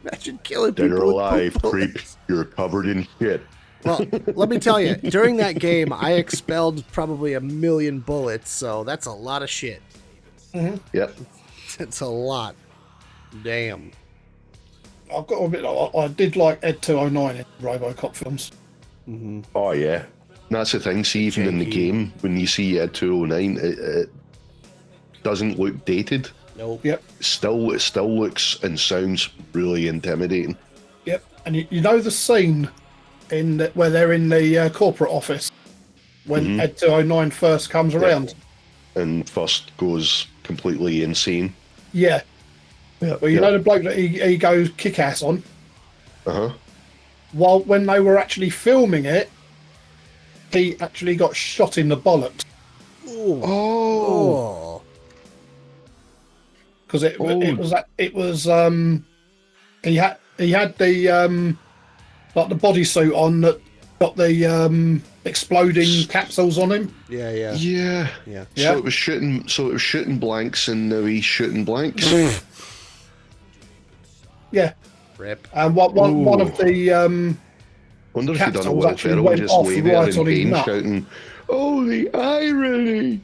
Imagine killing Dead people or with alive, poop creep. bullets. You're covered in shit. Well, let me tell you, during that game, I expelled probably 1 million bullets, so that's a lot of shit. Yep. It's a lot. Damn. I've got to admit, I did like Ed 209 in RoboCop films. Oh, yeah. That's the thing. See, even in the Janky. game, when you see Ed 209, it doesn't look dated. Nope. Yep, It still looks and sounds really intimidating. yep. And you know the scene where they're in the corporate office when Ed 209 first comes around? And first goes completely insane. Yeah. Yeah. Well, you know the bloke that he goes kick-ass on? Uh-huh. When they were actually filming it, he actually got shot in the bollocks. Oh. Oh. Because it was he had the like the bodysuit on that got the exploding capsules on him. Yeah, yeah. Yeah. Yeah. Yeah. So it was shooting blanks, and now he's shooting blanks. Yeah, Rip. and one of the Wonder if he done a capsules Will actually Ferrell went just off lay there right in on his pain, nut. shouting, "Oh, the irony!"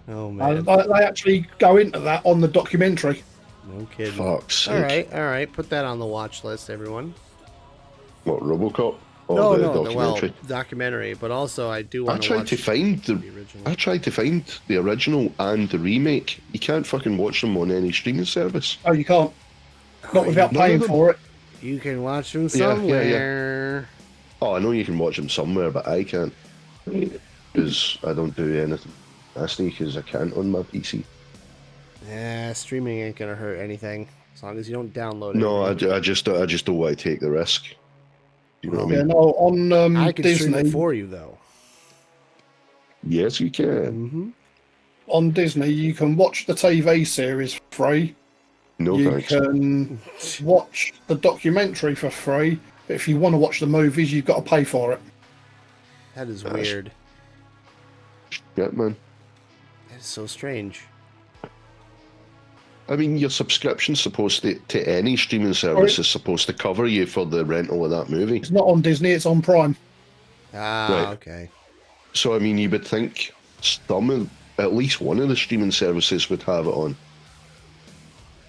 Oh, man. They actually go into that on the documentary. No kidding. Fuck's sake! All right. Put that on the watch list, everyone. What, RoboCop? Or No, the no, documentary? documentary. But also, I do I want to tried watch to find the original. I tried to find the original and the remake. You can't fucking watch them on any streaming service. Oh, you can't. Not without none of paying them. for it. You can watch them Yeah, yeah, somewhere. Oh, I know you can watch them somewhere, but I can't because I don't do anything nasty because I can't on my PC. Yeah, streaming ain't gonna hurt anything as long as you don't download it. No, I just don't want to take the risk. You know what I Yeah, mean? no, on I can stream Disney. it for you though. Yes, you can. Mm-hmm. On Disney, you can watch the TV series for free. No You thanks. can watch the documentary for free. But if you want to watch the movies, you've got to pay for it. That is Gosh. weird. Yeah, man. That is so strange. I mean, your subscription's supposed to any streaming service is supposed to cover you for the rental of that movie. It's not on Disney, it's on Prime. Ah, Right. okay. So, I mean, you would think at least one of the streaming services would have it on.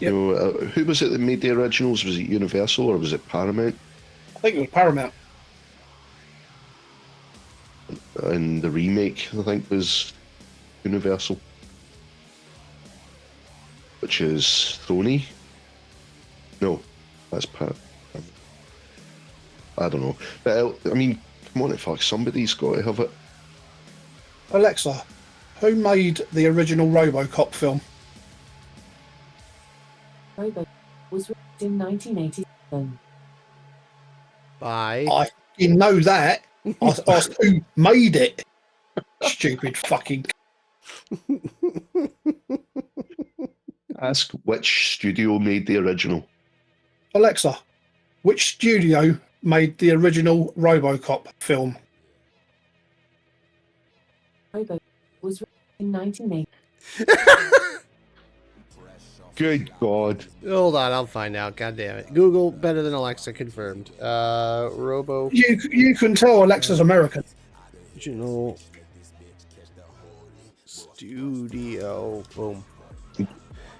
Yep. You know, who was it that made the originals? Was it Universal or was it Paramount? I think it was Paramount. And the remake, I think, was Universal. Which is Sony? No, that's I don't know. But, I mean, come on, fuck, somebody's got to have it. Alexa, who made the original RoboCop film? Robo was released in 1987. Bye. I fucking know that. I asked who made it. Stupid fucking. Ask which studio made the original. Alexa, which studio made the original RoboCop film? Robo was released in 1980. Good God. Hold on, I'll find out. God damn it. Google better than Alexa confirmed. Robo You can tell Alexa's American. Original Studio. Boom.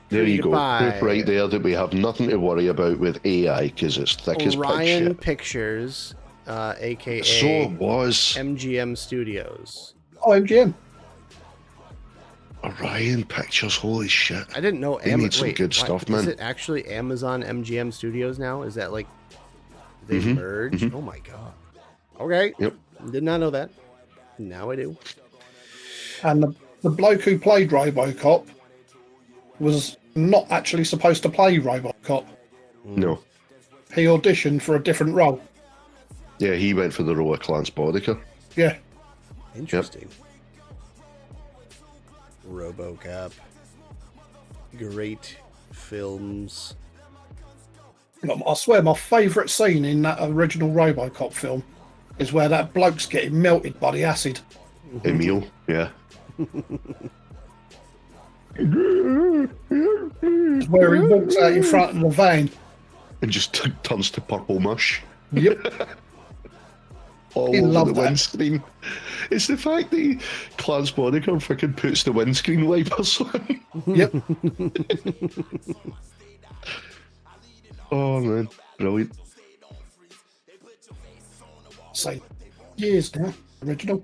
There you go. Goodbye. Proof right there that we have nothing to worry about with AI because it's thick as pig Orion shit. Pictures, aka So it was. MGM Studios. Oh, MGM. Orion Pictures, holy shit. I didn't know. They made some good stuff, Is man. it actually Amazon MGM Studios now? Is that like they Mhm, merged? Oh my god. Okay. Yep. Did not know that. Now I do. And the bloke who played RoboCop was not actually supposed to play RoboCop. No. He auditioned for a different role. Yeah, he went for the role of Clarence Bodicker. Yeah. Interesting. RoboCop. Great films. I swear my favourite scene in that original RoboCop film is where that bloke's getting melted by the acid. Emil, yeah. Where he walks out in front of the van. And just turns to purple mush. Yep. All He over loved the that. windscreen. It's the fact that Clarence Bodicker fucking puts the windscreen wipers on. Yep. Oh man, brilliant. So, years now. Original.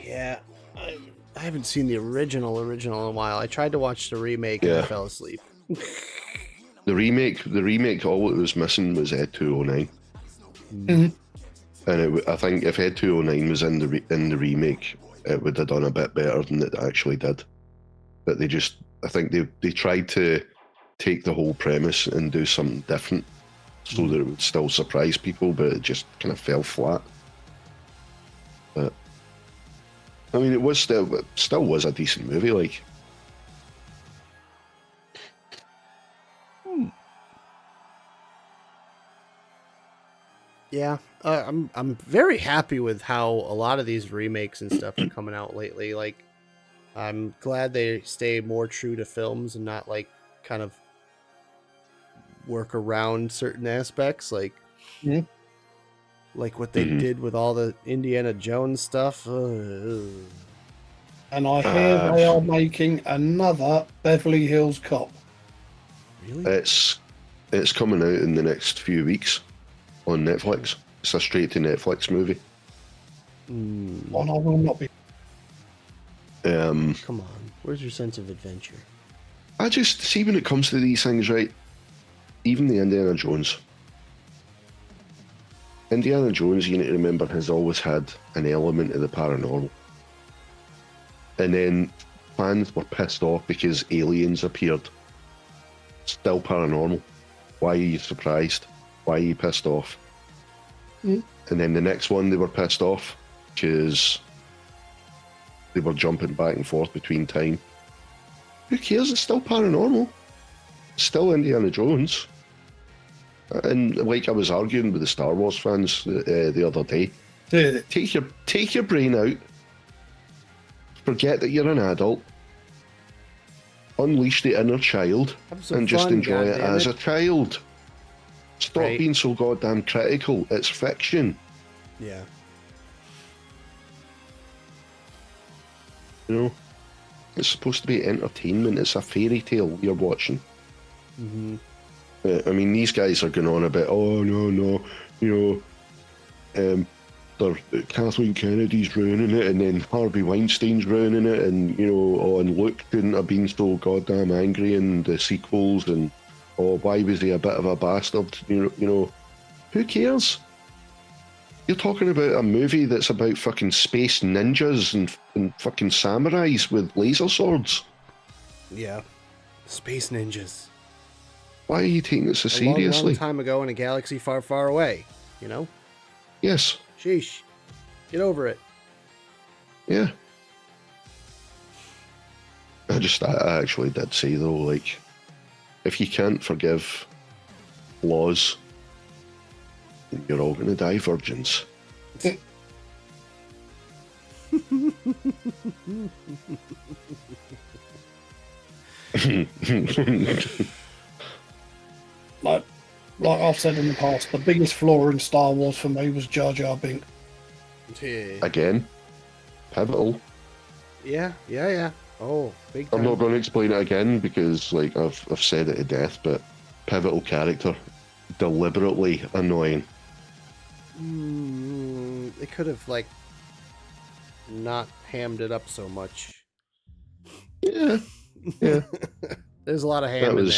Yeah, I haven't seen the original in a while. I tried to watch the remake and I Yeah. fell asleep. The remake, all it was missing was Ed 209. Mhm. And I think if Ed 209 was in the remake, it would have done a bit better than it actually did. But I think they tried to take the whole premise and do something different so that it would still surprise people, but it just kind of fell flat. But I mean, it still was a decent movie, like. Yeah, I'm very happy with how a lot of these remakes and stuff are coming out lately. Like, I'm glad they stay more true to films and not like kind of work around certain aspects, like Mhm. like what they Mhm. did with all the Indiana Jones stuff. And I hear they are making another Beverly Hills Cop. Really? It's coming out in the next few weeks on Netflix. It's a straight to Netflix movie. Mm, And I will not be. Um, come on, where's your sense of adventure? I just see when it comes to these things, right? Even the Indiana Jones. Indiana Jones, you need to remember, has always had an element of the paranormal. And then fans were pissed off because aliens appeared. Still paranormal. Why are you surprised? Why are you pissed off? Mm. And then the next one, they were pissed off because they were jumping back and forth between time. Who cares? It's still paranormal. It's still Indiana Jones. And like I was arguing with the Star Wars fans the other day, Yeah. take your brain out, forget that you're an adult, unleash the inner child, Have some and just fun, enjoy it goddammit. as a child. Stop Right. being so goddamn critical. It's fiction. Yeah. You know, it's supposed to be entertainment. It's a fairy tale you're watching. Mm-hmm. I mean, these guys are going on about, oh no, you know, Kathleen Kennedy's ruining it, and then Harvey Weinstein's ruining it, and you know, oh, and Luke shouldn't have been so goddamn angry in the sequels, and oh, why was he a bit of a bastard? You know, who cares? You're talking about a movie that's about fucking space ninjas and fucking samurais with laser swords. Yeah. Space ninjas. Why are you taking it so A long, seriously? long time ago in a galaxy far, far away. You know? Yes, Sheesh. Get over it. yeah. I actually did say though, like, if you can't forgive flaws, then you're all going to die virgins. Like I've said in the past, the biggest flaw in Star Wars for me was Jar Jar Binks. Yeah. Again, pivotal. Yeah. Oh, big time. I'm not going to explain it again because, like, I've said it to death, but pivotal character, deliberately annoying. They could have, like, not hammed it up so much. Yeah. There's a lot of ham in there.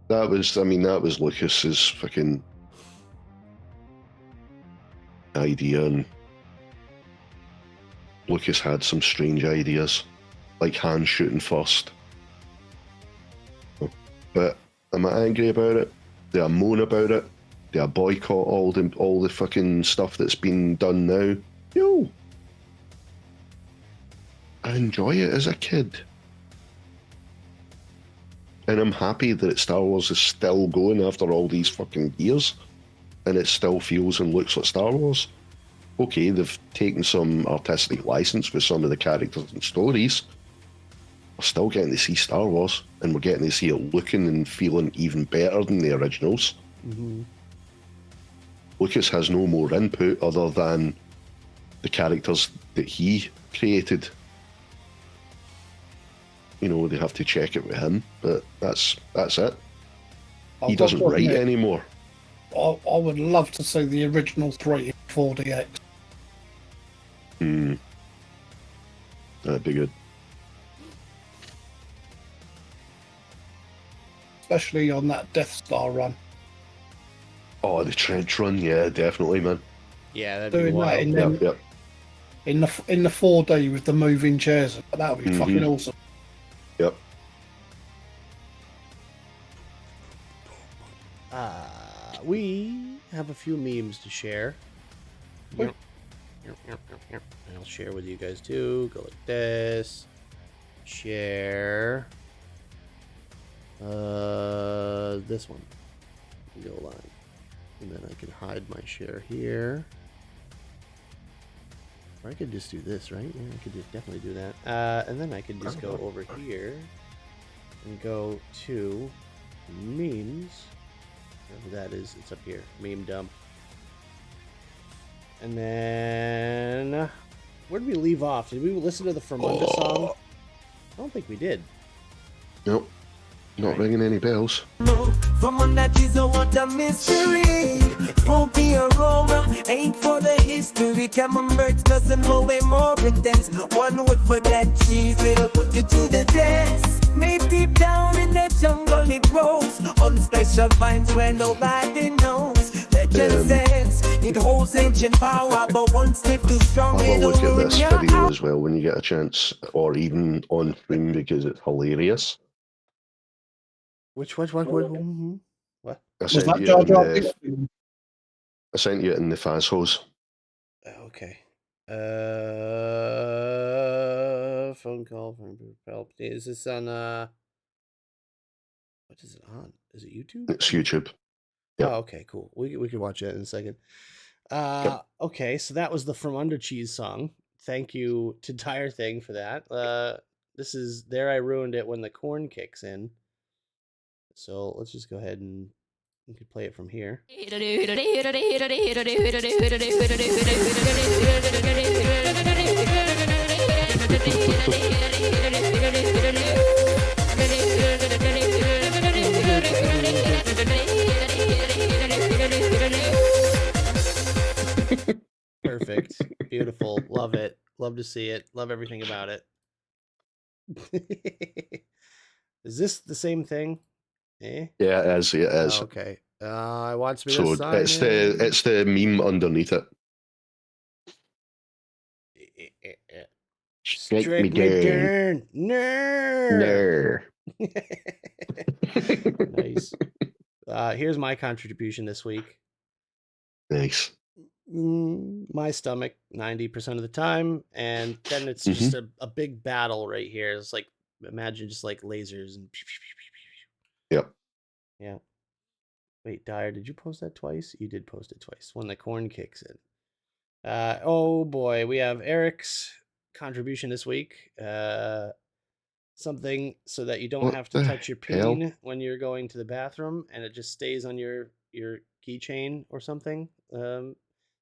That was Lucas's fucking idea, and Lucas had some strange ideas, like Han shooting first. But am I angry about it? Do I moan about it? Do I boycott all the fucking stuff that's been done now? No. I enjoy it as a kid. And I'm happy that Star Wars is still going after all these fucking years, and it still feels and looks like Star Wars. Okay, they've taken some artistic license with some of the characters and stories. We're still getting to see Star Wars, and we're getting to see it looking and feeling even better than the originals. Mm-hmm. Lucas has no more input other than the characters that he created. You know, they have to check it with him, but that's it. He doesn't write anymore. I would love to see the original 3 in 4DX. That'd be good. Especially on that Death Star run. Oh, the trench run, yeah, definitely, man. Yeah, that'd be Doing that wild. in, Yep. in the 4D with the moving chairs. That would be fucking awesome. Yep. We have a few memes to share. Wait. And I'll share with you guys too. Go like this. Share. This one. Go line. And then I can hide my share here. Or I could just do this, right? Yeah, I could definitely do that. And then I could just go over here and go to memes. Whatever that is, it's up here. Meme dump. And then where did we leave off? Did we listen to the Fermunda song? I don't think we did. Nope. Not ringing any bells. From that is a what a mystery. Won't be a rover, ain't for the history. Camembert doesn't know way more intense. One word for that cheese, it'll put you to the test. Made deep down in the jungle it grows on special vines where nobody knows. Legend says it holds ancient power, but one step too strong. Have a it'll look at ruin this your video house. as well when you get a chance, or even on stream because it's hilarious. Which what? Mm-hmm. What? I Was sent that you Jar it Jar in Binks? I sent you it in the Fazhos. Okay. Phone call from help. Is this on what is it on? Is it YouTube? It's YouTube. Yep. Oh, okay, cool. We can watch that in a second. Yep. Okay, so that was the From Under Cheese song. Thank you to Tire Thing for that. This is There I Ruined It When the Corn Kicks In. So let's just go ahead and we can play it from here. Perfect. Beautiful. Love it. Love to see it. Love everything about it. Is this the same thing? Eh? Yeah, it is. It is. Oh, okay. I want me So to sign it's the meme underneath it. Strictly Dern. Nerd. Nice. Here's my contribution this week. Nice. My stomach 90% of the time, and then it's just a big battle right here. It's like, imagine just like lasers and Yep. yeah. Wait, Dyer, did you post that twice? You did post it twice. When the corn kicks in. Oh boy, we have Eric's contribution this week. Something so that you don't have to touch your peen when you're going to the bathroom, and it just stays on your keychain or something. So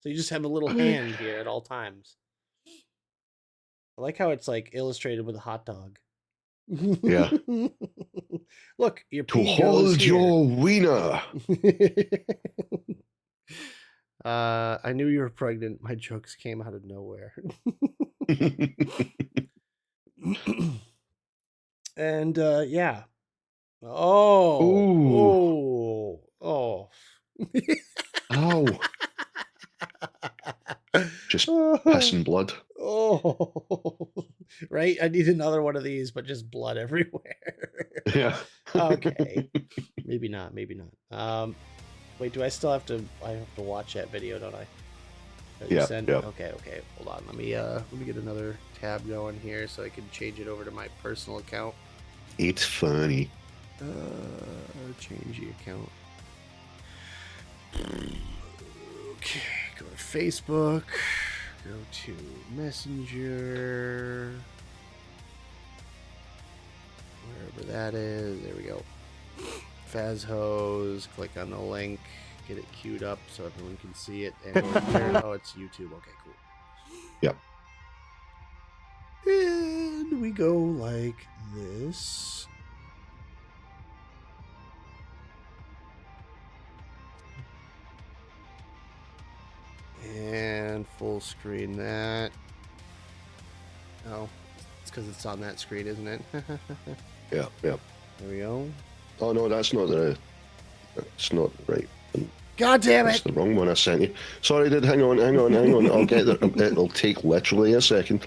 you just have a little hand here at all times. I like how it's like illustrated with a hot dog. Yeah. Look, your To pee goes hold here. your wiener. I knew you were pregnant. My jokes came out of nowhere. And yeah. Oh. Ow. Just pissing blood. Oh. Right? I need another one of these, but just blood everywhere. Yeah. Okay. Maybe not. Wait, do I still have to? I have to watch that video, don't I? That you Yeah, sent? yeah. Okay. Hold on. Let me get another tab going here so I can change it over to my personal account. It's funny. Change the account. Okay, go to Facebook. Go to Messenger. Wherever that is. There we go. Fazhose. Click on the link. Get it queued up so everyone can see it. And oh, it's YouTube. Okay, cool. Yep. And we go like this. And full screen that. Oh, it's because it's on that screen, isn't it? Yeah. There we go. Oh no, that's not the. That's not right. God damn That's it! the wrong one I sent you. Sorry, dude. Hang on. I'll get there. It'll take literally a second. I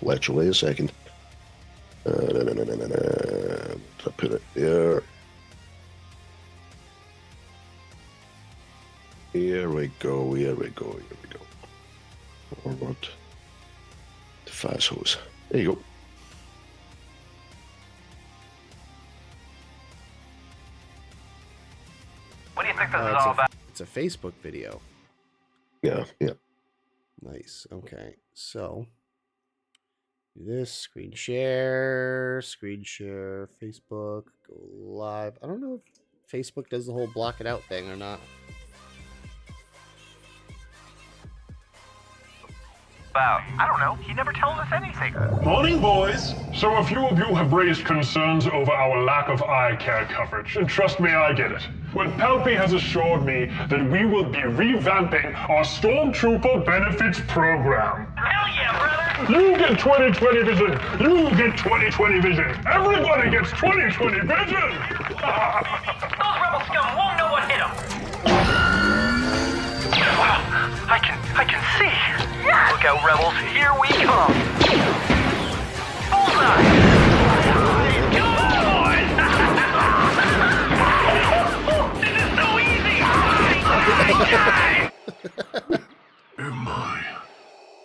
put it there. Here we go. Forward. The fast hose. There you go. What do you think this is it's all a- about? It's a Facebook video. Yeah. Nice. Okay, so do this. Screen share. Facebook. Go live. I don't know if Facebook does the whole block it out thing or not. About? I don't know. He never tells us anything. Morning, boys. So a few of you have raised concerns over our lack of eye care coverage, and trust me, I get it. Well, Palpy has assured me that we will be revamping our Stormtrooper benefits program. Hell yeah, brother! You get 20/20 vision. You get 20/20 vision. Everybody gets 20/20 vision. Those rebel scum won't know what hit them. Wow, I can see. Yeah. Look out, rebels! Here we come. Bullseye! Come on, boys! This is so easy! Am I?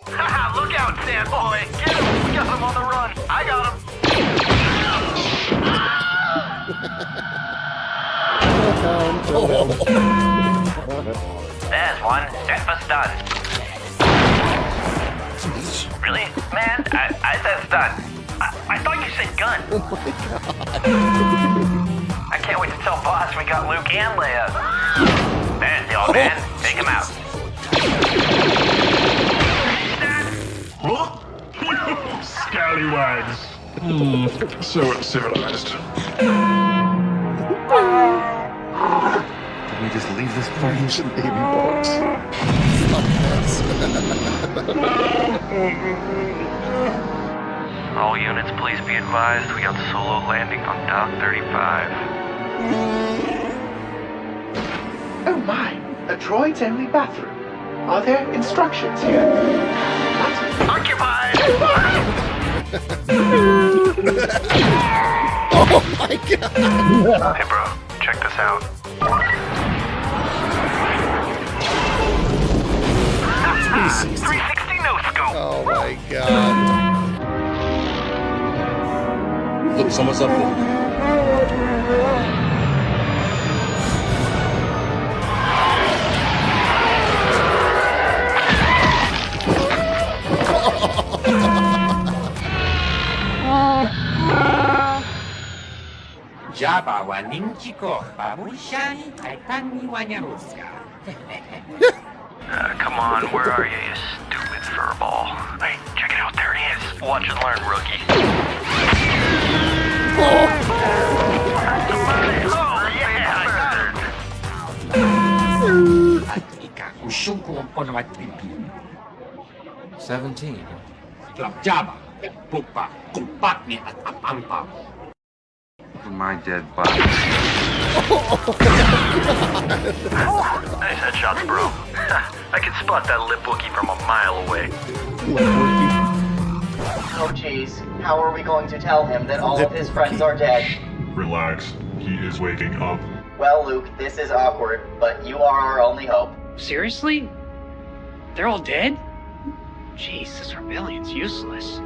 Haha, look out, Sand Boy! Get him! Got him on the run! I got him! There's one. Breakfast done. Really? Man, I said stun. I thought you said gun. Oh my God. I can't wait to tell boss we got Luke and Leia. There's the old man. Take him out. Huh? You scallywags. So uncivilized. Did we just leave this Use a baby box. All units, please be advised. We got solo landing on Dock 35. Oh my, a droid's-only bathroom. Are there instructions here? Occupied! Oh my God! Hey, bro, check this out. 360 no scope. Oh my God! Look, someone's up there. Jabba wa ninki ko babushani kaitani wa nyaruska. Come on, where are you, you stupid furball? Hey, check it out, there he is. Watch and learn, rookie. Oh, yeah, Atika kushuku mkono wa tripi. 17. Klap Jabba, pupa, kumpat ni at apampa. My dead body. Nice headshots, bro. I can spot that lip wookie from a mile away. Oh jeez, how are we going to tell him that all of his friends are dead? Relax. He is waking up. Well, Luke, this is awkward, but you are our only hope. Seriously? They're all dead? Jeez, this rebellion's useless.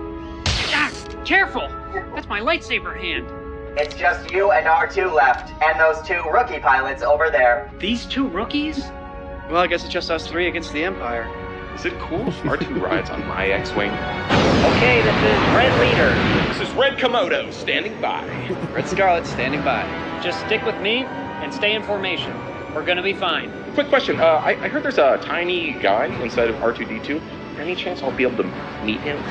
Ah, careful! That's my lightsaber hand. It's just you and R2 left, and those 2 rookie pilots over there. These 2 rookies? Well, I guess it's just us 3 against the Empire. Is it cool if R2 rides on my X-Wing? Okay, this is Red Leader. This is Red Komodo, standing by. Red Scarlet, standing by. Just stick with me and stay in formation. We're gonna be fine. Quick question, I heard there's a tiny guy inside of R2-D2. Any chance I'll be able to meet him?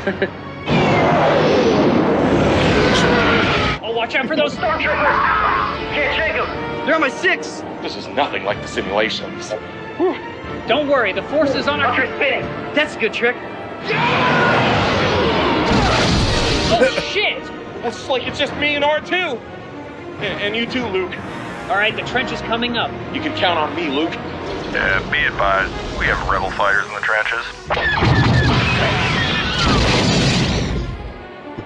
Oh, watch out for those stormtroopers! Can't shake them! They're on my 6! This is nothing like the simulations. Whew. Don't worry, the force is on our spinning. That's a good trick. Oh, shit! It's like it's just me and R2. And you too, Luke. All right, the trench is coming up. You can count on me, Luke. Be advised, we have rebel fighters in the trenches.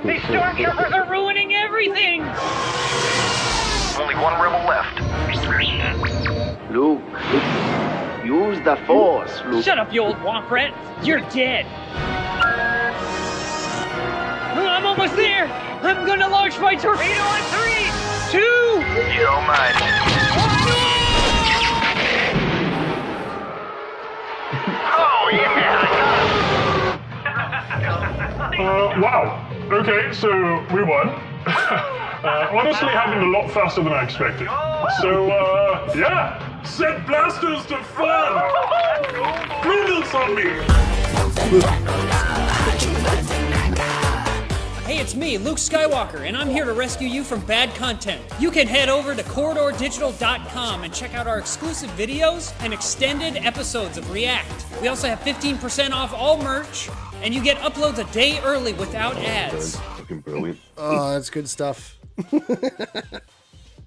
These stormtroopers are ruining everything! Only 1 rebel left. Luke, use the force, Luke. Shut up, you old womp rat. You're dead. I'm almost there. I'm gonna launch my torpedo on 3, 2. You don't mind. Oh yeah! Wow. Okay, so we won. Honestly, happened a lot faster than I expected. So, yeah. Set blasters to fun! Prudence on me! Hey, it's me, Luke Skywalker, and I'm here to rescue you from bad content. You can head over to corridordigital.com and check out our exclusive videos and extended episodes of React. We also have 15% off all merch, and you get uploads a day early without ads. Fucking brilliant. Oh, that's good stuff.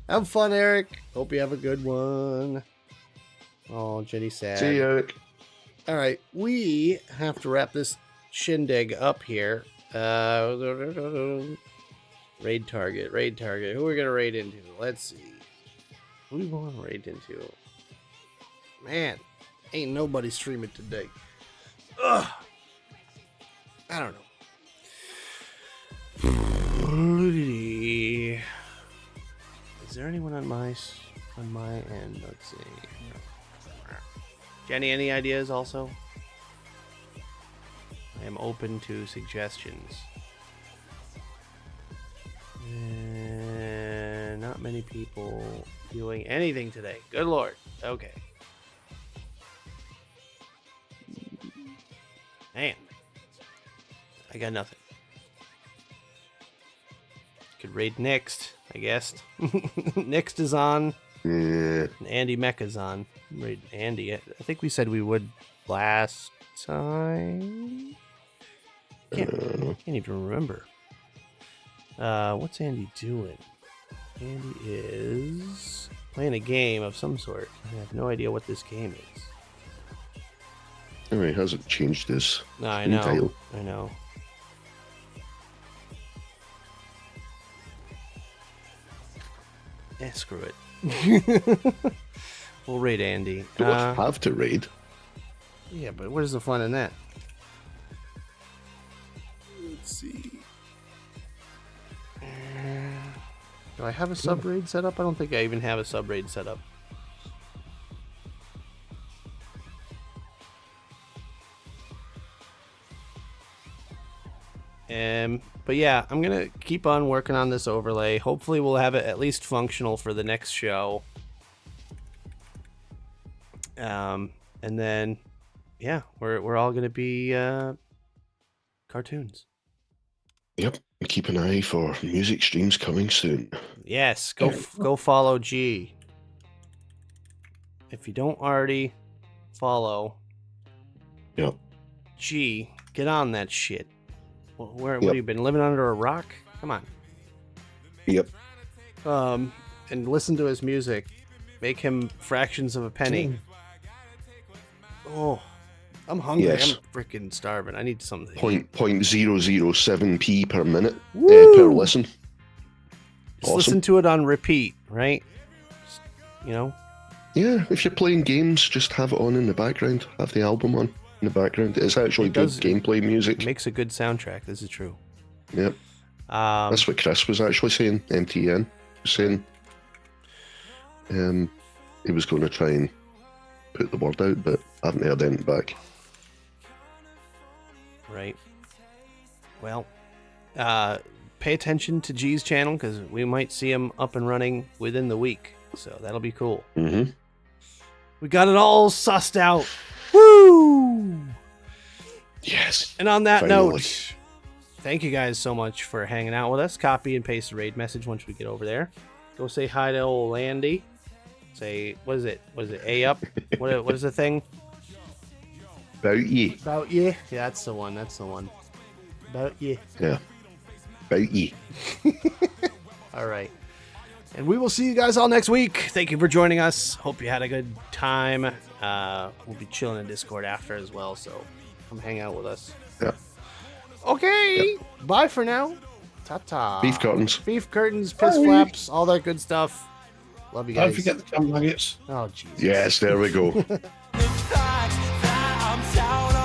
Have fun, Eric. Hope you have a good one. Oh, Jenny's sad. See you, Eric. All right, we have to wrap this shindig up here. Raid target. Who are we gonna raid into? Let's see. Who do we want to raid into? Man, ain't nobody streaming today. Ugh. I don't know. Is there anyone on my end? Let's see. Jenny, any ideas also? I am open to suggestions. Not many people doing anything today. Good lord. Okay. Man. I got nothing. Could raid next, I guess. Next is on. Yeah. Andy Mecha's on. Raid Andy. I think we said we would last time. Can't even remember. What's Andy doing? Andy is playing a game of some sort. I have no idea what this game is. Anyway, he hasn't changed his I Steam know. title. I know. Screw it. We'll raid Andy. Don't have to raid. Yeah, but where's the fun in that? Let's see. Do I have a sub raid set up? I don't think I even have a sub raid set up. But yeah, I'm gonna keep on working on this overlay. Hopefully we'll have it at least functional for the next show. And then yeah, we're all gonna be cartoons. Yep. Keep an eye for music streams coming soon. Yes, go follow G. If you don't already follow, yep, G, get on that shit. What have you been living under a rock? Come on. Yep. And listen to his music. Make him fractions of a penny. Oh, I'm hungry. Yes. I'm freaking starving. I need something. 0.007p per minute per listen. Just listen to it on repeat, right? you know? Yeah, if you're playing games, just have it on in the background. Have the album on in the background. It's actually good gameplay music. It makes a good soundtrack. This is true. Yep. That's what Chris was actually saying. MTN was saying he was going to try and put the word out, but I haven't heard anything back. Right. Well, pay attention to G's channel because we might see him up and running within the week. So that'll be cool. Mm-hmm. We got it all sussed out. Woo! Yes. And on that finally. note, thank you guys so much for hanging out with us. Copy and paste the raid message once we get over there. Go say hi to old Landy. Say, what is it? What is it? A up? What is the thing? About ye. About ye? Yeah, that's the one. That's the one. About ye. Yeah. About ye. All right. And we will see you guys all next week. Thank you for joining us. Hope you had a good time. We'll be chilling in Discord after as well, so come hang out with us. Yeah. Okay. Yep. Bye for now. Ta-ta. Beef curtains. Beef curtains, piss flaps, all that good stuff. Love you guys. Don't forget the jump nuggets. Oh, Jesus. Yes, there we go. I'm down